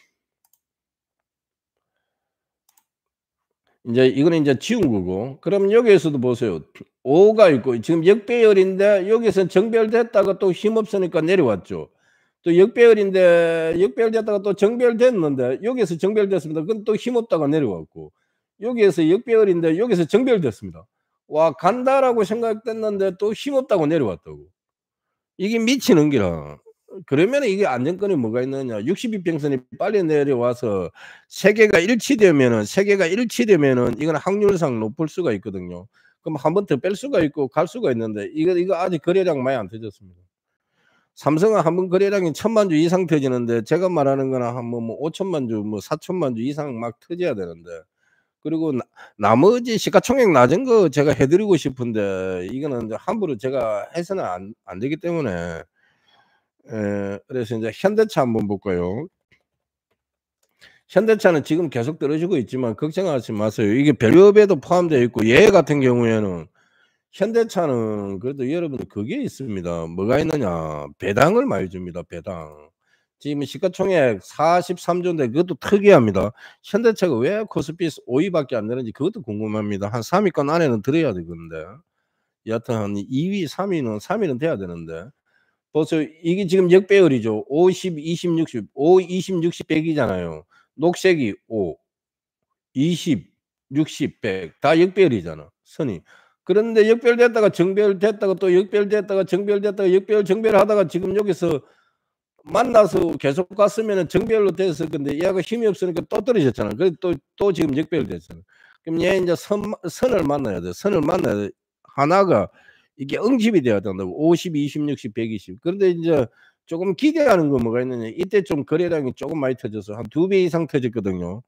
인제 이거는 인제 지운 거고 그럼 여기에서도 보세요. 5가 있고 지금 역배열인데 여기선 정배열됐다가 또 힘없으니까 내려왔죠. 또 역배열인데 역배열됐다가 또 정배열됐는데 여기에서 정배열됐습니다. 그럼 또 힘없다가 내려왔고 여기에서 역배열인데 여기서 정배열됐습니다. '와 간다.'라고 생각됐는데 또 힘없다고 내려왔다고. 이게 미치는 기라. 그러면은 이게 안정권이 뭐가 있느냐. 60 이평선이 빨리 내려와서 세계가 일치되면은 이거는 확률상 높을 수가 있거든요. 그럼 한 번 더 뺄 수가 있고 갈 수가 있는데 이거 아직 거래량 많이 안 터졌습니다. 삼성은 한 번 거래량이 1,000만 주 이상 터지는데 제가 말하는 거는 한 뭐 5천만 주 뭐 4천만 주 이상 막 터져야 되는데 그리고 나머지 시가총액 낮은 거 제가 해 드리고 싶은데 이거는 이제 함부로 제가 해서는 안 되기 때문에 그래서 인제 현대차 한번 볼까요? 현대차는 지금 계속 떨어지고 있지만 걱정하지 마세요. 이게 별료업에도 포함되어 있고 얘 같은 경우에는 현대차는 그래도 여러분들 그게 있습니다. 뭐가 있느냐. 배당을 많이 줍니다, 배당. 지금 시가총액 43 조인데 그것도 특이합니다. 현대차가 왜 코스피 5위 밖에 안 되는지 그것도 궁금합니다. 한 3위권 안에는 들어야 되건데. 여하튼 한 2위, 3위는 돼야 되는데. 보세요. 이게 지금 역배열이죠. 50, 20, 60. 5, 20, 60, 100이잖아요. 녹색이 5, 20, 60, 100 다 역배열이잖아, 선이. 그런데 역배열됐다가 정배열됐다가 또 역배열됐다가 정배열됐다가 역배열 정배열하다가 지금 여기서 만나서 계속 갔으면은 정배열로 됐을 건데 얘가 힘이 없으니까 또 떨어졌잖아. 그래서 또 지금 역배열됐잖아. 그럼 얘 인제 선을 만나야 돼. 선을 만나야 돼. 하나가 이게 응집이 돼야 된다고. 50, 20, 60, 120. 그런데 인제 조금 기대하는 건 뭐가 있느냐. 이때 좀 거래량이 조금 많이 터져서 한 2배 이상 터졌거든요.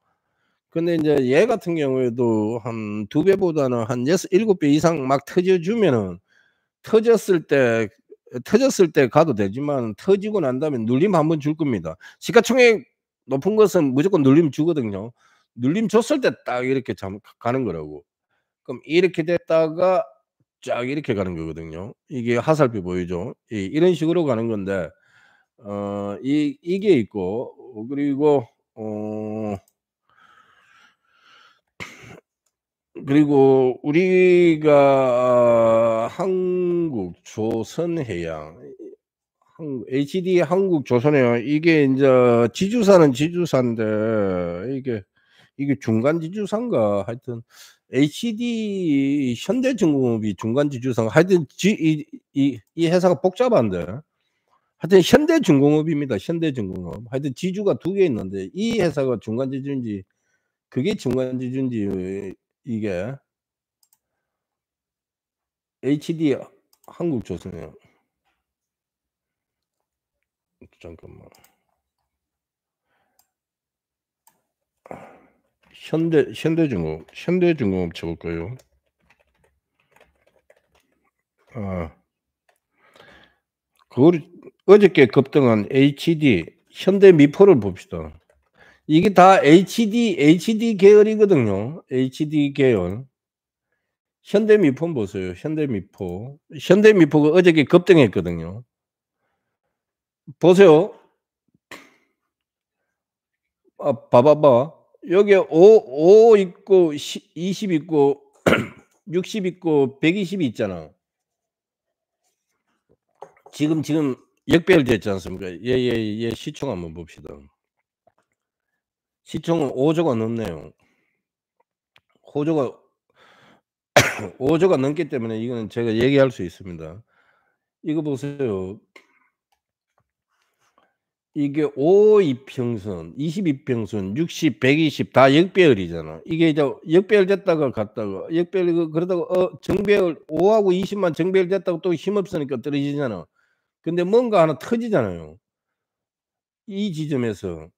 근데 인제 얘 같은 경우에도 한 2 배보다는 한 6, 7배 이상 막 터져 주면은 터졌을 때 가도 되지만 터지고 난 다음에 눌림 한번 줄 겁니다. 시가총액 높은 것은 무조건 눌림 주거든요. 눌림 줬을 때 딱 이렇게 가는 거라고. 그럼 이렇게 됐다가 쫙 이렇게 가는 거거든요. 이게 화살표 보이죠? 이런 식으로 가는 건데 이게 있고 그리고 어 그리고 우리가 한국 조선해양 HD 한국조선해양 이게 인제 지주사는 지주사인데 이게 중간 지주사인가 하여튼 HD 현대중공업이 중간 지주사인가 하여튼 이 회사가 복잡한데 하여튼 현대중공업입니다. 현대중공업. 하여튼 지주가 2개 있는데 이 회사가 중간 지주인지 그게 중간 지주인지 이게 HD 한국조선해양. 잠깐만. 현대중공업 쳐 볼까요? 아. 그거를 어저께 급등한 HD 현대미포를 봅시다. 이게 다 HD 계열이거든요. HD 계열. 현대미포 보세요. 현대미포. 현대미포가 어저께 급등했거든요. 보세요. 봐봐봐. 여기에 5 있고 20 있고 60 있고 120이 있잖아. 지금 역배열 됐지 않습니까? 얘 시총 한번 봅시다. 시총은 5 조가 넘네요. 5 조가 5 조가 넘기 때문에 이거는 제가 얘기할 수 있습니다. 이거 보세요. 이게 5 이평선, 20 이평선, 60, 120 다 역배열이잖아. 이게 이제 역배열 됐다가 갔다가 역배열 그러다가 정배열 5 하고 20만 정배열 됐다고 또 힘없으니까 떨어지잖아. 근데 뭔가 하나 터지잖아요. 이 지점에서.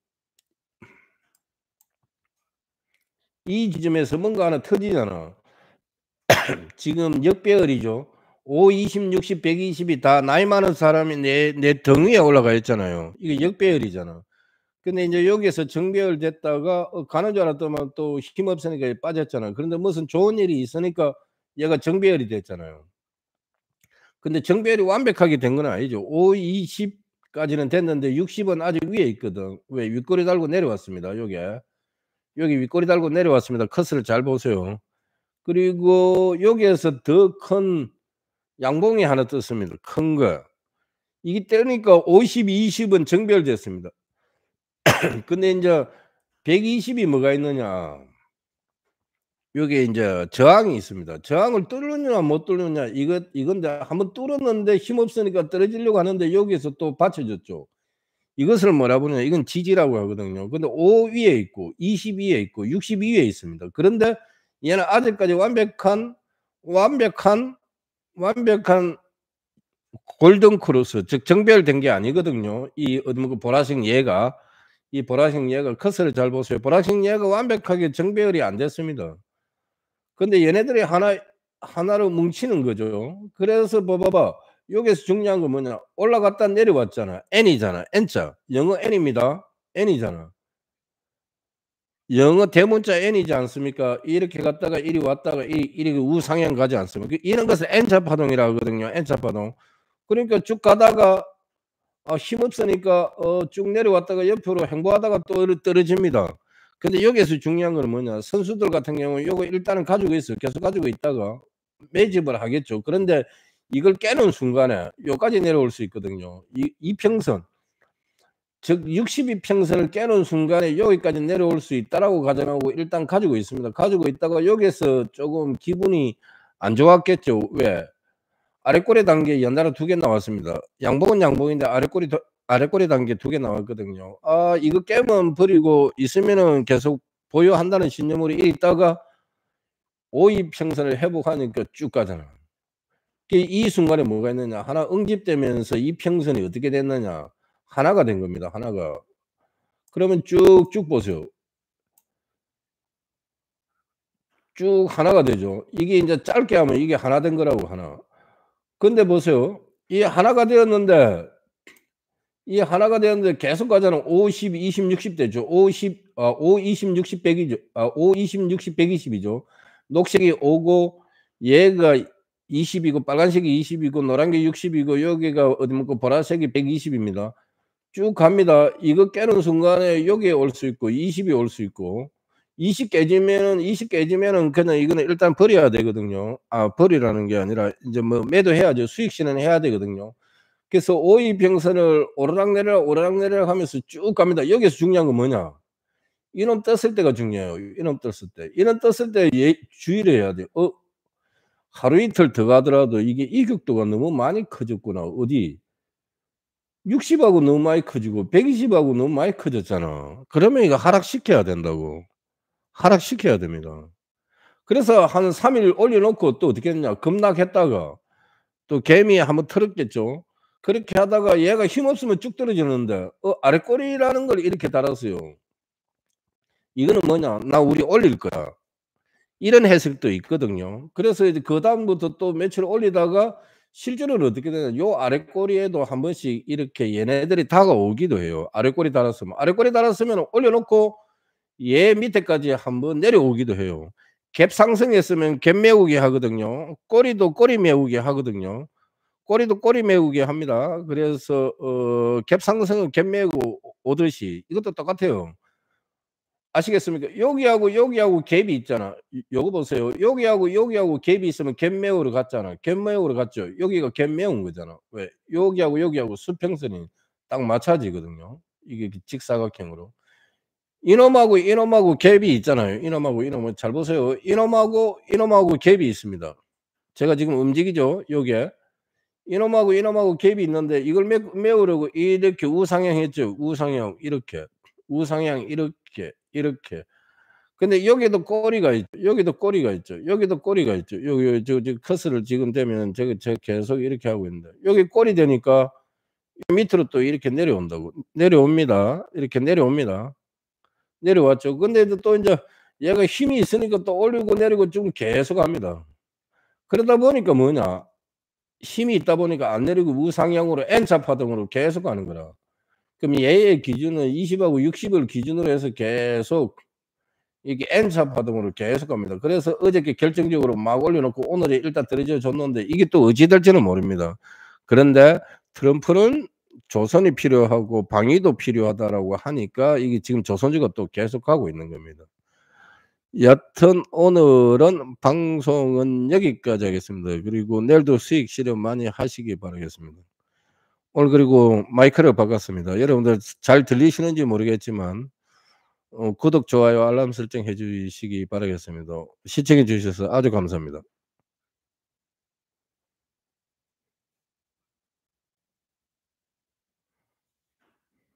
이 지점에서 뭔가 하나 터지잖아. 지금 역배열이죠. 5, 20, 60, 120이 다 나이 많은 사람이 내 등 위에 올라가 있잖아요. 이게 역배열이잖아. 근데 인제 여기에서 정배열 됐다가 가는 줄 알았더만 또 힘없으니까 빠졌잖아. 그런데 무슨 좋은 일이 있으니까 얘가 정배열이 됐잖아요. 근데 정배열이 완벽하게 된 건 아니죠. 5, 20 까지는 됐는데 60은 아직 위에 있거든. 왜 윗꼬리 달고 내려왔습니다, 요게. 여기 윗꼬리 달고 내려왔습니다. 커스를 잘 보세요. 그리고 여기에서 더 큰 양봉이 하나 떴습니다, 큰 거. 이게 뜨니까 50, 20은 정배열됐습니다. 근데 인제 120이 뭐가 있느냐. 요게 인제 저항이 있습니다. 저항을 뚫느냐 못 뚫느냐 이건데 한번 뚫었는데 힘없으니까 떨어지려고 하는데 여기에서 또 받쳐졌죠. 이것을 뭐라 부르냐 이건 지지라고 하거든요. 근데 5 위에 있고 20 위에 있고 60 위에 있습니다. 그런데 얘는 아직까지 완벽한 골든 크로스 즉 정배열된 게 아니거든요. 이 뭐 그 보라색 얘가 이 보라색 얘가 커서를 잘 보세요. 보라색 얘가 완벽하게 정배열이 안 됐습니다. 근데 얘네들이 하나로 뭉치는 거죠. 그래서 봐봐. 여기서 중요한 건 뭐냐. 올라갔다 내려왔잖아. N이잖아. N자. 영어 N입니다. N이잖아. 영어 대문자 N이지 않습니까? 이렇게 갔다가 이리 왔다가 이렇게 우상향 가지 않습니까? 이런 것을 N자 파동이라고 하거든요. N자 파동. 그러니까 쭉 가다가 힘없으니까 쭉 내려왔다가 옆으로 횡보하다가 또 떨어집니다. 근데 여기에서 중요한 거는 뭐냐. 선수들 같은 경우는 요거 일단은 가지고 있어요. 계속 가지고 있다가 매집을 하겠죠. 그런데 이걸 깨는 순간에 요까지 내려올 수 있거든요. 이평선. 즉 62평선을 깨는 순간에 여기까지 내려올 수 있다라고 가정하고 일단 가지고 있습니다. 가지고 있다가 여기에서 조금 기분이 안 좋았겠죠. 왜? 아랫꼬리 단계 연달아 2개 나왔습니다. 양봉은 양봉인데 아랫꼬리 단계 2개 나왔거든요. 이거 깨면 버리고 있으면은 계속 보유한다는 신념으로 있다가 52평선을 회복하니까 쭉 가잖아. 이 순간에 뭐가 있느냐. 하나 응집되면서 이평선이 어떻게 됐느냐. 하나가 된 겁니다. 하나가. 그러면 쭉쭉 보세요. 쭉 하나가 되죠. 이게 인제 짧게 하면 이게 하나 된 거라고 하나. 근데 보세요. 이 하나가 되었는데 계속 가잖아. 50, 20, 60 되죠. 5, 20, 60, 100 이죠. 5, 20, 60, 120 이죠. 녹색이 5고 얘가 20 이고 빨간색이 20 이고 노란 게 60 이고 여기가 어디 뭐 보라색이 120 입니다. 쭉 갑니다. 이거 깨는 순간에 여기에 올 수 있고 20이 올 수 있고 20 깨지면은 그냥 이거는 일단 버려야 되거든요. 버리라는 게 아니라 인제 뭐 매도해야죠. 수익 실현을 해야 되거든요. 그래서 오이평선을 오르락내리락 하면서 쭉 갑니다. 여기서 중요한 건 뭐냐? 이놈 떴을 때가 중요해요. 이놈 떴을 때. 이놈 떴을 때 주의를 해야 돼요. 하루 이틀 더 가더라도 이게 이격도가 너무 많이 커졌구나. 어디? 60 하고 너무 많이 커지고 120 하고 너무 많이 커졌잖아. 그러면 이거 하락시켜야 된다고. 하락시켜야 됩니다. 그래서 한 3일 올려 놓고 또 어떻게 했냐. 급락했다가 또 개미 한번 털었겠죠. 그렇게 하다가 얘가 힘없으면 쭉 떨어지는데 아랫꼬리라는 걸 이렇게 달았어요. 이거는 뭐냐. '나 우리 올릴 거야.' 이런 해석도 있거든요. 그래서 이제 그다음부터 또 며칠 올리다가 실제로는 어떻게 되냐. 요 아랫꼬리에도 한 번씩 이렇게 얘네들이 다가오기도 해요. 아랫꼬리 달았으면 올려 놓고 얘 밑에까지 한번 내려오기도 해요. 갭 상승했으면 갭 메우기 하거든요. 꼬리도 꼬리 메우기 하거든요. 꼬리도 꼬리 메우기 합니다. 그래서 갭 상승은 갭 메우고 오듯이 이것도 똑같아요. 아시겠습니까? 여기하고 갭이 있잖아. 요거 보세요. 여기하고 갭이 있으면 갭 메우러 갔잖아. 갭 메우러 갔죠. 여기가 갭 메운 거잖아. 왜? 여기하고 수평선이 딱 맞춰지거든요. 이게 직사각형으로. 이놈하고 갭이 있잖아요. 이놈은 잘 보세요. 이놈하고 갭이 있습니다. 제가 지금 움직이죠, 요게. 이놈하고 갭이 있는데 이걸 메우려고 이렇게 우상향 했죠. 우상향 이렇게. 우상향 이렇게. 근데 여기도 꼬리가 있죠. 여기 저 커서를 지금 대면 제가 계속 이렇게 하고 있는데 여기 꼬리 되니까 밑으로 또 이렇게 내려온다고. 내려옵니다. 이렇게 내려옵니다. 내려왔죠. 근데 또 인제 얘가 힘이 있으니까 또 올리고 내리고 좀 계속 합니다. 그러다 보니까 뭐냐. 힘이 있다 보니까 안 내리고 우상향으로 N자 파동으로 계속 가는 거라. 그럼 얘의 기준은 20 하고 60을 기준으로 해서 계속 이게 N자 파동으로 계속 갑니다. 그래서 어저께 결정적으로 막 올려 놓고 오늘에 일단 떨어져 줬는데 이게 또 어찌 될지는 모릅니다. 그런데 트럼프는 조선이 필요하고 방위도 필요하다라고 하니까 이게 지금 조선주가 또 계속 가고 있는 겁니다. 여튼 오늘은 방송은 여기까지 하겠습니다. 그리고 내일도 수익 실현 많이 하시기 바라겠습니다. 오늘 그리고 마이크를 바꿨습니다. 여러분들 잘 들리시는지 모르겠지만 구독, 좋아요, 알람 설정해 주시기 바라겠습니다. 시청해 주셔서 아주 감사합니다.